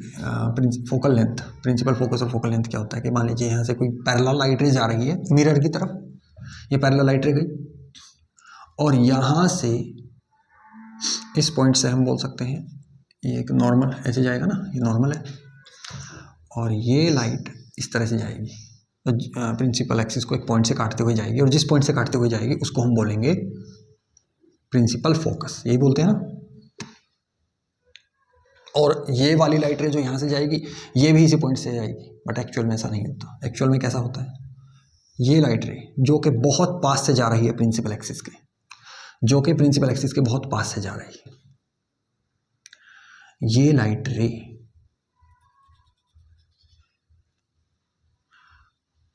फोकल लेंथ, प्रिंसिपल फोकस और फोकल लेंथ क्या होता है, कि मान लीजिए यहाँ से कोई पैरेलल लाइट रे जा रही है मिरर की तरफ, ये पैरेलल लाइट रे गई और यहाँ से इस पॉइंट से हम बोल सकते हैं ये एक नॉर्मल ऐसे जाएगा ना, ये नॉर्मल है, और ये लाइट इस तरह से जाएगी, तो प्रिंसिपल एक्सिस को एक पॉइंट से काटते हुए जाएगी, और जिस पॉइंट से काटते हुए जाएगी उसको हम बोलेंगे प्रिंसिपल फोकस, यही बोलते हैं ना। और ये वाली लाइट रे जो यहाँ से जाएगी ये भी इसी पॉइंट से जाएगी, बट एक्चुअल में ऐसा नहीं होता। एक्चुअल में कैसा होता है, ये लाइट रे जो कि बहुत पास से जा रही है प्रिंसिपल एक्सिस के, जो कि प्रिंसिपल एक्सिस के बहुत पास से जा रही है, ये लाइट रे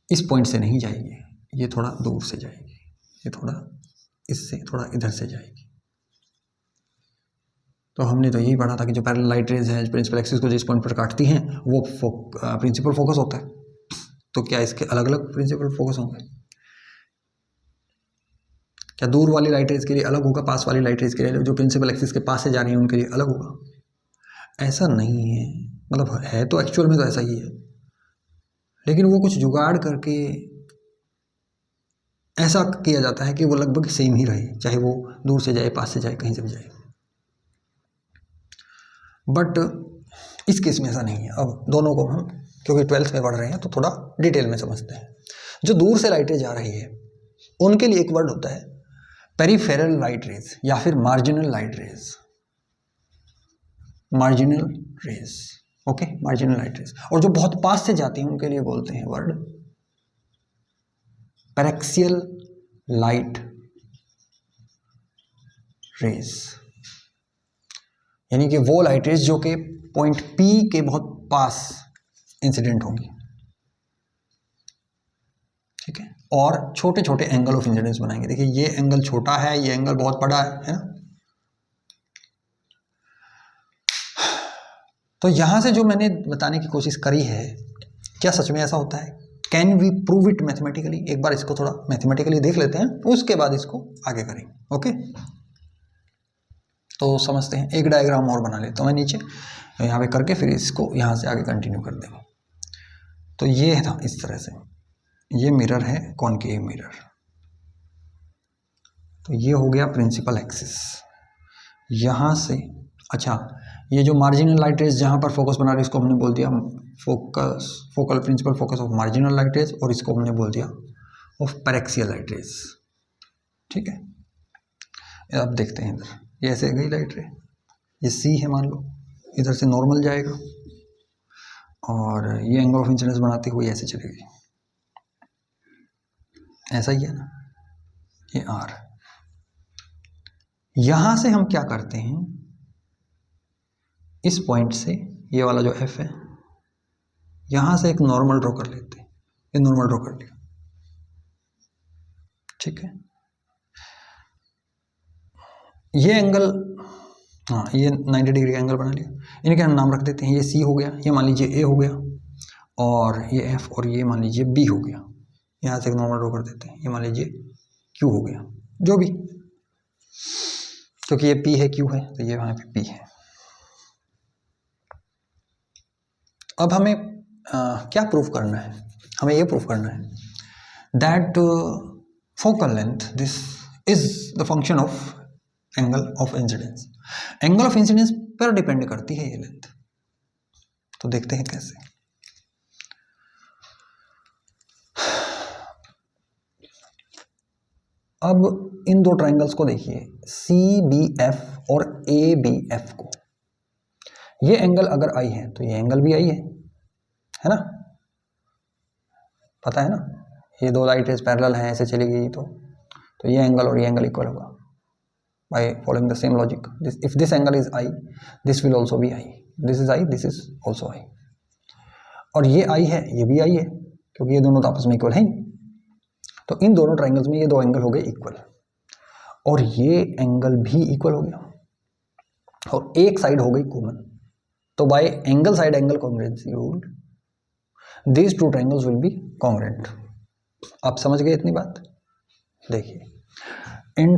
इस पॉइंट से नहीं जाएगी, ये थोड़ा दूर से जाएगी, ये थोड़ा इससे थोड़ा इधर से जाएगी। तो हमने तो यही पढ़ा था कि जो पैरेलल लाइट रेज हैं प्रिंसिपल एक्सिस को जिस पॉइंट पर काटती हैं वो प्रिंसिपल फोकस होता है। तो क्या इसके अलग अलग प्रिंसिपल फोकस होंगे? क्या दूर वाली लाइट रेज के लिए अलग होगा, पास वाली लाइट रेज के लिए जो प्रिंसिपल एक्सिस के पास से जा रही है उनके लिए अलग होगा? ऐसा नहीं है, मतलब है तो एक्चुअल में तो ऐसा ही है, लेकिन वो कुछ जुगाड़ करके ऐसा किया जाता है कि वो लगभग सेम ही रहे, चाहे वो दूर से जाए, पास से जाए, कहीं से भी जाए। बट इस केस में ऐसा नहीं है। अब दोनों को हम क्योंकि 12th में पढ़ रहे हैं तो थोड़ा डिटेल में समझते हैं। जो दूर से लाइटें जा रही है उनके लिए एक वर्ड होता है पेरिफेरल लाइट रेज या फिर marginal light rays, marginal rays, okay, marginal light rays. और जो बहुत पास से जाती हैं उनके लिए बोलते हैं वर्ड पैरेक्सियल लाइट रेज, यानी कि वो लाइट रेज जो कि पॉइंट P के बहुत पास इंसिडेंट होंगी, ठीक है, और छोटे छोटे एंगल ऑफ इंसिडेंस बनाएंगे। देखिए ये एंगल छोटा है, ये एंगल बहुत बड़ा है ना। तो यहां से जो मैंने बताने की कोशिश करी है, क्या सच में ऐसा होता है? Can we prove it mathematically? एक बार इसको थोड़ा मैथमेटिकली देख लेते हैं, उसके बाद इसको आगे करेंगे, ओके। तो समझते हैं, एक डायग्राम और बना लेता हूँ मैं नीचे यहाँ पे करके, फिर इसको यहाँ से आगे कंटिन्यू कर देंगे। तो ये था इस तरह से, ये मिरर है, कॉनकेव मिरर। तो ये हो गया प्रिंसिपल एक्सिस। यहाँ से अच्छा, ये जो मार्जिनल लाइट रेज जहाँ पर फोकस बना रही है इसको हमने बोल दिया focus, focal principal focus of marginal light rays, और इसको हमने बोल दिया ऑफ पैरेक्सियल लाइट रेज, ठीक है। अब देखते हैं इधर, ये ऐसे गई लाइट रे, ये C है मान लो, इधर से नॉर्मल जाएगा और ये एंगल ऑफ इंसिडेंस बनाती हुई ऐसे चलेगी, ऐसा ही है ना, ये R। यहां से हम क्या करते हैं, इस पॉइंट से ये वाला जो F है यहां से एक नॉर्मल ड्रॉ कर लेते हैं, ये नॉर्मल ड्रॉ कर लिया, ठीक है। ये एंगल, हाँ ये 90 डिग्री का एंगल बना लिया, इनके हम नाम रख देते हैं, ये C हो गया, ये मान लीजिए A हो गया, और ये F, और ये मान लीजिए B हो गया। यहाँ से एक नॉर्मल ड्रॉ कर देते हैं, ये मान लीजिए Q हो गया, जो भी, क्योंकि ये P है Q है तो ये वहाँ पे P है। अब हमें क्या प्रूफ करना है? हमें ये प्रूफ करना है that focal length this is the function of angle of incidence. Angle of incidence पर डिपेंड करती है ये लेंथ। तो देखते हैं कैसे। अब इन दो ट्राइंगल्स को देखिए, CBF और ABF को, ये एंगल अगर I है तो ये एंगल भी I है ना, पता है ना, ये दो लाइट रेज पैरेलल हैं, ऐसे चली गई तो ये एंगल और ये एंगल इक्वल होगा by following the same logic. If this angle is I, this will also be I. This is I, this is also I. और ये I है, ये भी I है, क्योंकि ये दोनों तो आपस में इक्वल हैं। तो इन दोनों ट्राइंगल्स में ये दो एंगल हो गए इक्वल, और ये एंगल भी इक्वल हो गया, और एक साइड हो गई कॉमन। तो bye angle side angle congruency rule these two triangles will be congruent। आप समझ गए इतनी बात? देखिए, इन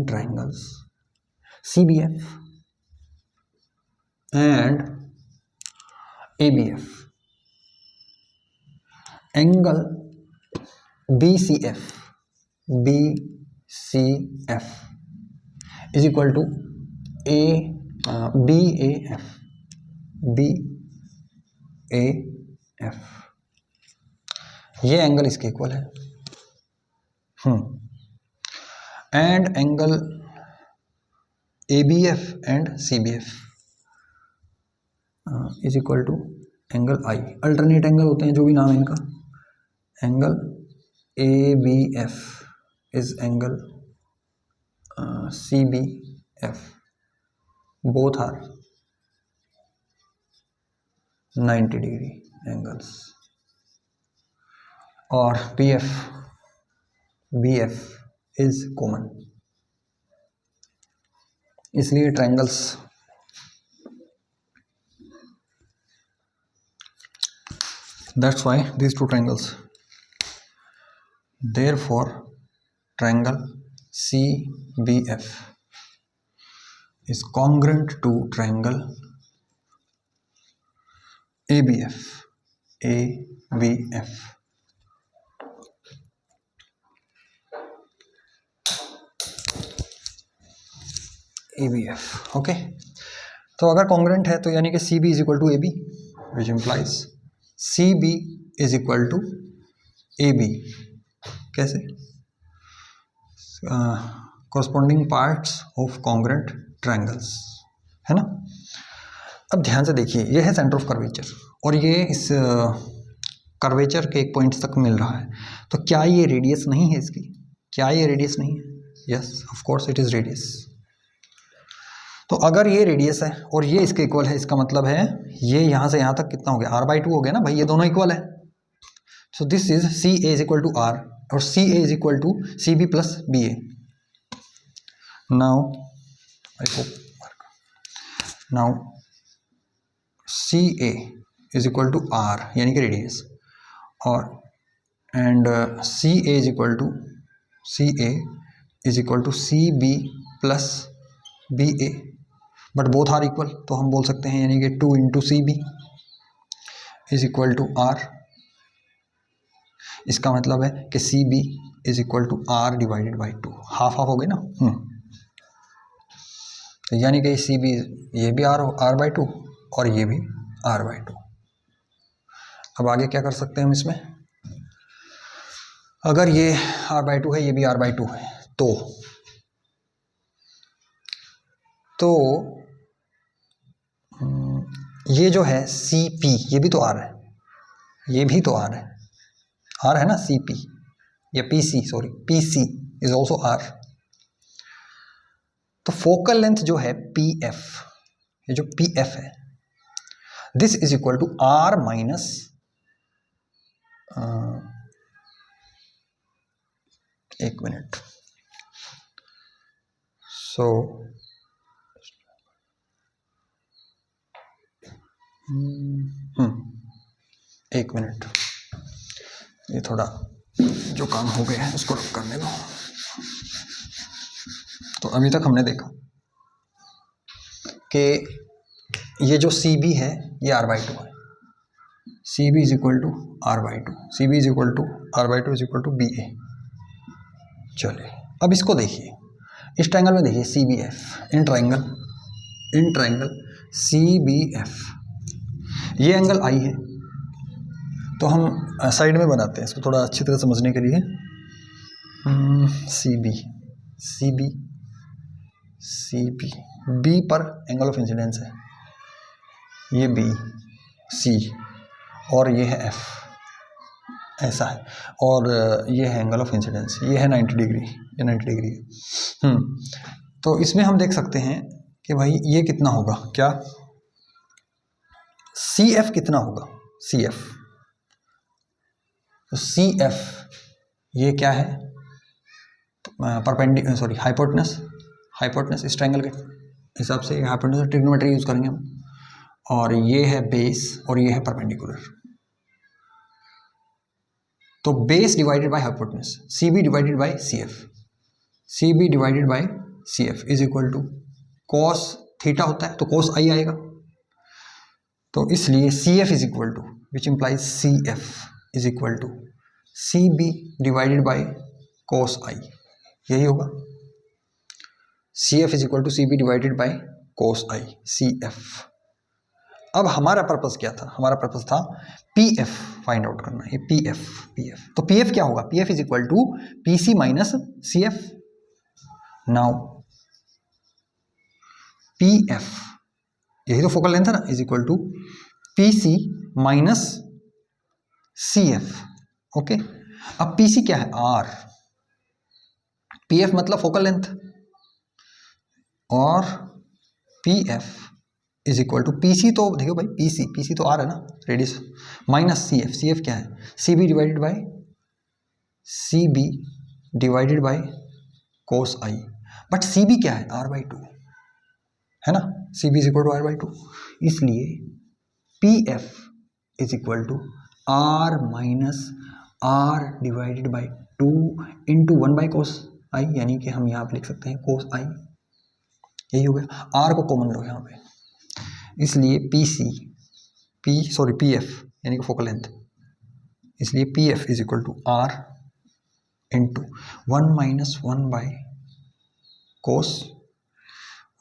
triangles CBF and ABF, angle BCF is equal to BAF ये एंगल इसके इक्वल है। And angle ABF and CBF is equal to angle I। Alternate angle होते हैं जो भी नाम है इनका। Angle ABF is angle CBF, both are 90 degree angles. और BF इज कॉमन, इसलिए triangles that's why these two triangles, therefore triangle CBF is congruent to triangle ABF okay. तो अगर कॉन्ग्रेंट है तो यानी कि CB is equal to AB, which implies CB is equal to AB। कैसे? Corresponding parts of congruent triangles, है ना। अब ध्यान से देखिए, ये है सेंटर ऑफ कर्वेचर और ये इस कर्वेचर के एक पॉइंट तक मिल रहा है। तो क्या ये रेडियस नहीं है इसकी? क्या ये रेडियस नहीं है? Yes, of course it is radius. तो अगर ये रेडियस है और ये इसके इक्वल है, इसका मतलब है ये यहाँ से यहाँ तक कितना हो गया? R/2 हो गया ना भाई, ये दोनों इक्वल है। So this is CA is equal to R और CA is equal to CB plus BA। Now I hope now CA is equal to R यानी कि रेडियस, और and CA is equal to CB plus BA, but both are equal, तो हम बोल सकते हैं यानी कि 2 into CB is equal to R। इसका मतलब है कि CB is equal to R divided by 2, half half हो गए ना। तो यानी कि CB ये भी R/2 और ये भी R/2। अब आगे क्या कर सकते हैं हम इसमें? अगर ये R/2 है, ये भी R/2 है, तो ये जो है CP, ये भी तो R है, ये भी तो R है ना, CP या PC इज ऑल्सो R। तो फोकल लेंथ जो है PF, ये जो PF है, this is equal to R minus एक मिनट, सो एक मिनट, ये थोड़ा जो काम हो गया है उसको रख करने दो। तो अभी तक हमने देखा कि ये जो CB है ये R/2 है, CB is equal to R/2, CB is equal to R/2 is equal to BA। चलिए अब इसको देखिए, इस ट्रायंगल में देखिए CBF, इन ट्रायंगल CBF, ये एंगल I है। तो हम साइड में बनाते हैं इसको थोड़ा अच्छी तरह समझने के लिए। CB B पर एंगल ऑफ इंसिडेंस है, ये B, C और ये है F, ऐसा है, और ये है एंगल ऑफ इंसिडेंस, ये है 90 डिग्री, ये 90 डिग्री है। तो इसमें हम देख सकते हैं कि भाई ये कितना होगा, क्या CF कितना होगा? CF, तो CF ये क्या है? हाइपोटेनस इस ट्रायंगल के हिसाब से हाइपोटेनस ट्रिग्नोमेट्री यूज करेंगे हम, और ये है बेस और ये है परपेंडिकुलर। तो base divided by hypotenuse, CB divided by CF is equal to cos theta होता है तो cos I आएगा। तो इसलिए CF is equal to, which implies CF is equal to CB divided by cos I, यही होगा। CF is equal to CB divided by cos I, CF। अब हमारा पर्पस क्या था? हमारा पर्पस था पीएफ फाइंड आउट करना, ये पीएफ। तो पीएफ क्या होगा? PF is equal to PC minus CF. Now PF यही तो फोकल लेंथ है ना, is equal to PC minus CF. Okay, अब पीसी क्या है? आर। पीएफ मतलब फोकल लेंथ, और PF is equal to PC, तो देखो भाई पीसी तो आर है ना, रेडियस, माइनस सीएफ क्या है? CB divided by cos I. But CB क्या है? r/2 है ना, CB is equal to r/2। इसलिए PF is equal to R minus R divided by 2 into 1/cos I, यानी कि हम यहाँ पे लिख सकते हैं cos आई। यही हो गया, आर को कॉमन लो यहाँ पे, इसलिए पीएफ यानी कि फोकल लेंथ, इसलिए PF is equal to R into 1 minus 1/cos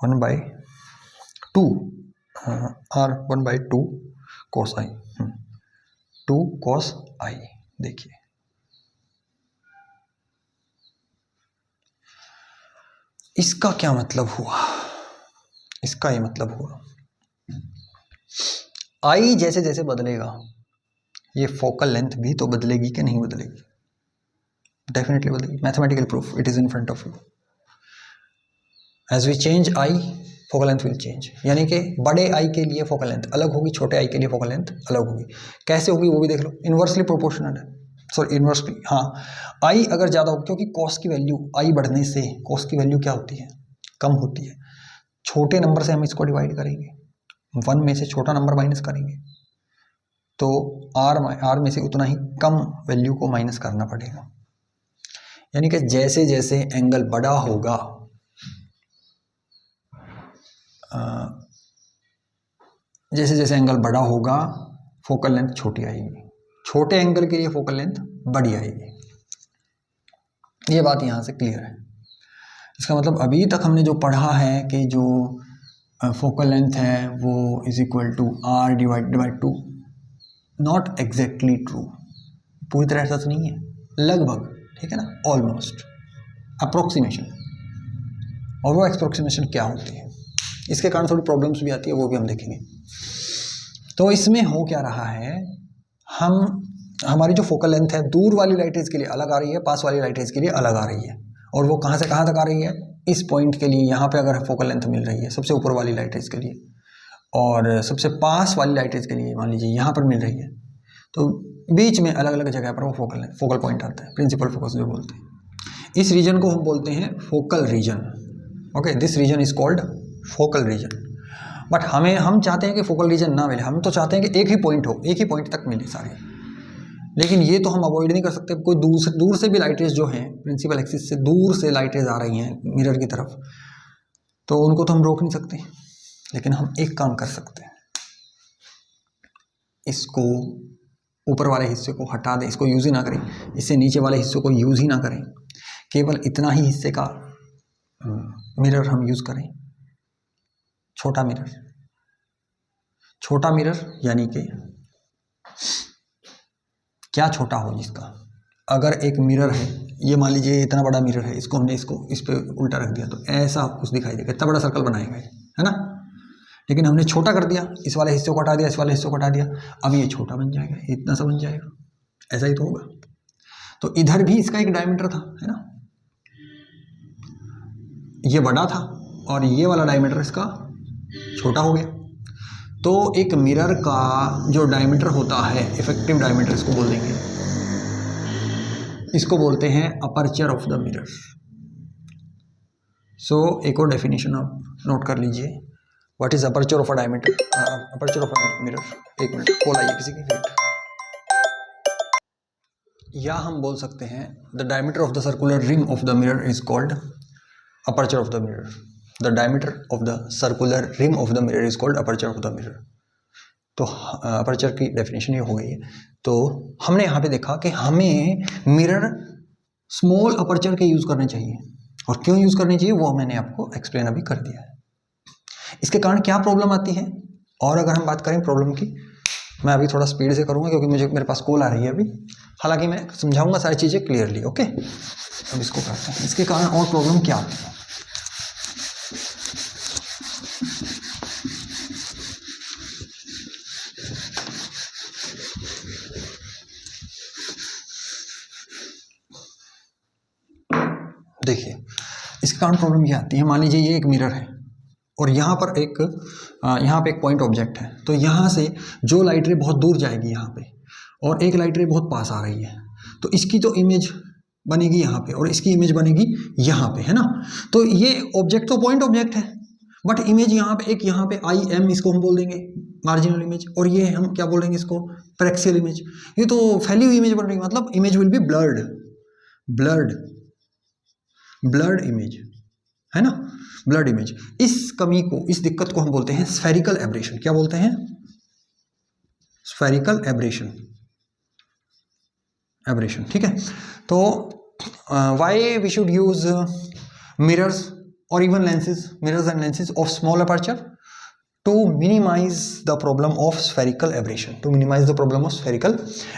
1/2 R 1/2 cos I, 2 cos I. देखिए इसका क्या मतलब हुआ? इसका ये मतलब हुआ आई जैसे जैसे बदलेगा ये फोकल लेंथ भी तो बदलेगी कि नहीं बदलेगी? डेफिनेटली बदलेगी, mathematical proof, it is in front of you. As we change I focal length will change, यानी कि बड़े आई के लिए फोकल लेंथ अलग होगी, छोटे आई के लिए फोकल लेंथ अलग होगी। कैसे होगी वो भी देख लो, इन्वर्सली प्रोपोर्शनल है, सॉरी इन्वर्सली, हाँ आई अगर ज़्यादा होगी, क्योंकि कॉस की वैल्यू आई बढ़ने से कॉस की वैल्यू क्या होती है? कम होती है। छोटे नंबर से हम इसको डिवाइड करेंगे, 1 में से छोटा नंबर माइनस करेंगे, तो आर में से उतना ही कम वैल्यू को माइनस करना पड़ेगा। यानी कि जैसे जैसे एंगल बड़ा होगा, जैसे जैसे एंगल बड़ा होगा फोकल लेंथ छोटी आएगी, छोटे एंगल के लिए फोकल लेंथ बड़ी आएगी। ये बात यहाँ से क्लियर है। इसका मतलब अभी तक हमने जो पढ़ा है कि जो फोकल लेंथ है वो is equal to R divided by 2, not exactly true, पूरी तरह सच नहीं है, लगभग, ठीक है ना, ऑलमोस्ट, अप्रोक्सीमेशन। और वो अप्रोक्सीमेशन क्या होती है, इसके कारण थोड़ी प्रॉब्लम्स भी आती है, वो भी हम देखेंगे। तो इसमें हो क्या रहा है, हमारी जो फोकल लेंथ है दूर वाली लाइट रेज के लिए अलग आ रही है, पास वाली लाइट रेज के लिए अलग आ रही है। और वो कहाँ से कहाँ तक आ रही है? इस पॉइंट के लिए यहाँ पे अगर फोकल लेंथ मिल रही है सबसे ऊपर वाली लाइट रेज के लिए, और सबसे पास वाली लाइट रेज के लिए मान लीजिए यहाँ पर मिल रही है, तो बीच में अलग अलग जगह पर वो फोकल पॉइंट आता है, प्रिंसिपल फोकस जो बोलते हैं। इस रीजन को हम बोलते हैं focal region. Okay, this region is called focal region. But हम चाहते हैं कि फोकल रीजन ना मिले, हम तो चाहते हैं कि एक ही पॉइंट हो, एक ही पॉइंट तक मिले सारे। लेकिन ये तो हम अवॉइड नहीं कर सकते, कोई दूर से भी लाइट रेज जो हैं प्रिंसिपल एक्सिस से दूर से लाइट रेज आ रही हैं मिरर की तरफ, तो उनको तो हम रोक नहीं सकते। लेकिन हम एक काम कर सकते हैं, इसको ऊपर वाले हिस्से को हटा दें, इसको यूज़ ही ना करें, इससे नीचे वाले हिस्से को यूज़ ही ना करें, केवल इतना ही हिस्से का मिरर हम यूज़ करें, छोटा मिरर। यानी कि क्या छोटा हो, जिसका अगर एक मिरर है, ये मान लीजिए इतना बड़ा मिरर है, इसको हमने इस पे उल्टा रख दिया तो ऐसा कुछ दिखाई देगा, इतना बड़ा सर्कल बनाएगा, है ना। लेकिन हमने छोटा कर दिया, इस वाले हिस्से को हटा दिया, इस वाले हिस्से को हटा दिया, अब ये छोटा बन जाएगा, इतना सा बन जाएगा, ऐसा ही तो होगा। तो इधर भी इसका एक डायमीटर था, है ना, ये बड़ा था और ये वाला डायमीटर इसका छोटा हो गया। तो एक मिरर का जो डायमीटर होता है, इफेक्टिव डायमीटर इसको बोल देंगे, इसको बोलते हैं aperture of the mirror. So एक और डेफिनेशन आप नोट कर लीजिए, what is aperture of a diameter, aperture of a mirror. एक मिनट कॉल आइए किसी की, वेट। या हम बोल सकते हैं the diameter of the circular rim of the mirror is called aperture of the mirror. The diameter of the circular rim of the mirror is called aperture of the mirror. तो aperture की definition ये हो गई है। तो हमने यहाँ पे देखा कि हमें मिरर स्मॉल अपर्चर के यूज़ करने चाहिए, और क्यों यूज़ करने चाहिए वो मैंने आपको एक्सप्लेन अभी कर दिया है। इसके कारण क्या प्रॉब्लम आती है, और अगर हम बात करें प्रॉब्लम की, मैं अभी थोड़ा स्पीड से करूँगा क्योंकि मेरे पास कॉल आ रही है अभी, हालांकि मैं समझाऊंगा सारी चीज़ें क्लियरली। ओके, अब इसको करते हैं, इसके कारण और प्रॉब्लम क्या आती है। देखिए इसके कारण प्रॉब्लम ये आती है, मान लीजिए ये एक मिरर है और यहाँ पर एक पॉइंट ऑब्जेक्ट है, तो यहाँ से जो लाइट रे बहुत दूर जाएगी यहाँ पे और एक लाइट रे बहुत पास आ रही है, तो इसकी तो इमेज बनेगी यहाँ पे और इसकी इमेज बनेगी यहाँ पे, है ना। तो ये ऑब्जेक्ट तो पॉइंट ऑब्जेक्ट है, बट इमेज यहाँ पे एक यहाँ पे आई एम इसको हम बोल देंगे मार्जिनल इमेज, और ये हम क्या बोलेंगे इसको पैरेक्सियल इमेज। ये तो फैली हुई इमेज बन रही है, मतलब image will be blurred, blurred image, है ना, ब्लर्ड इमेज। इस कमी को, इस दिक्कत को हम बोलते हैं स्फेरिकल एब्रेशन। क्या बोलते हैं? स्फेरिकल एब्रेशन, ठीक है। तो why we should use mirrors और even lenses, mirrors and lenses of small aperture to minimize the problem of spherical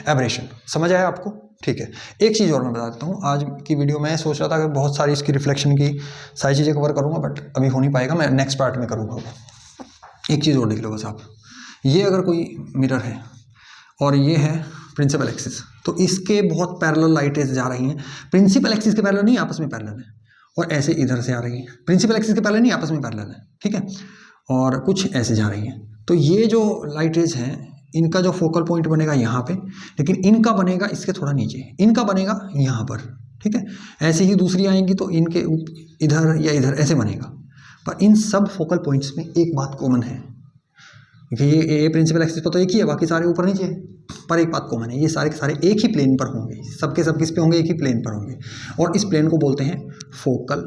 aberration, समझ आया आपको? ठीक है। एक चीज़ और मैं बता देता हूँ, आज की वीडियो में सोच रहा था कि बहुत सारी इसकी रिफ्लेक्शन की सारी चीज़ें कवर करूँगा, बट अभी हो नहीं पाएगा, मैं नेक्स्ट पार्ट में करूँगा। एक चीज़ और देख लो बस आप, ये अगर कोई मिरर है और ये है प्रिंसिपल एक्सिस, तो इसके बहुत पैरेलल लाइटें जा रही हैं, प्रिंसिपल एक्सिस के पैरेलल नहीं, आपस में पैरेलल है, और ऐसे इधर से आ रही है, प्रिंसिपल एक्सिस के पैरेलल नहीं, आपस में पैरेलल है, ठीक है, और कुछ ऐसे जा रही हैं। तो ये जो लाइट रेज हैं, इनका जो फोकल पॉइंट बनेगा यहाँ पे, लेकिन इनका बनेगा इसके थोड़ा नीचे, इनका बनेगा यहाँ पर, ठीक है। ऐसे ही दूसरी आएंगी तो इनके इधर या इधर ऐसे बनेगा, पर इन सब फोकल पॉइंट्स में एक बात कॉमन है कि ये प्रिंसिपल एक्सिस पर तो एक ही है, बाकी सारे ऊपर नीचे है, पर एक बात कॉमन है, ये सारे के सारे एक ही प्लेन पर होंगे, सबके सब किस पे होंगे? एक ही प्लेन पर होंगे, और इस प्लेन को बोलते हैं फोकल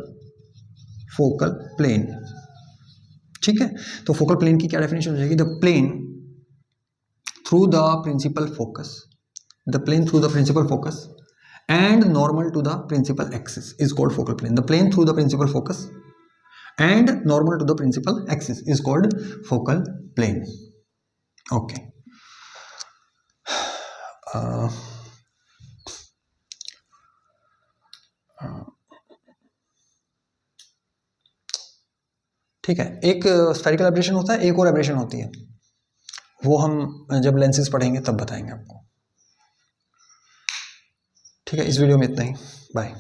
प्लेन, ठीक है। तो फोकल प्लेन की क्या डेफिनेशन हो जाएगी? The plane through the principal focus and normal to the principal axis is called focal plane. The plane through the principal focus and normal to the principal axis is called focal plane. Okay. ठीक है, एक spherical aberration होता है, एक और abrasion होती है, वो हम जब लेंसेज पढ़ेंगे तब बताएंगे आपको। ठीक है, इस वीडियो में इतना ही, बाय।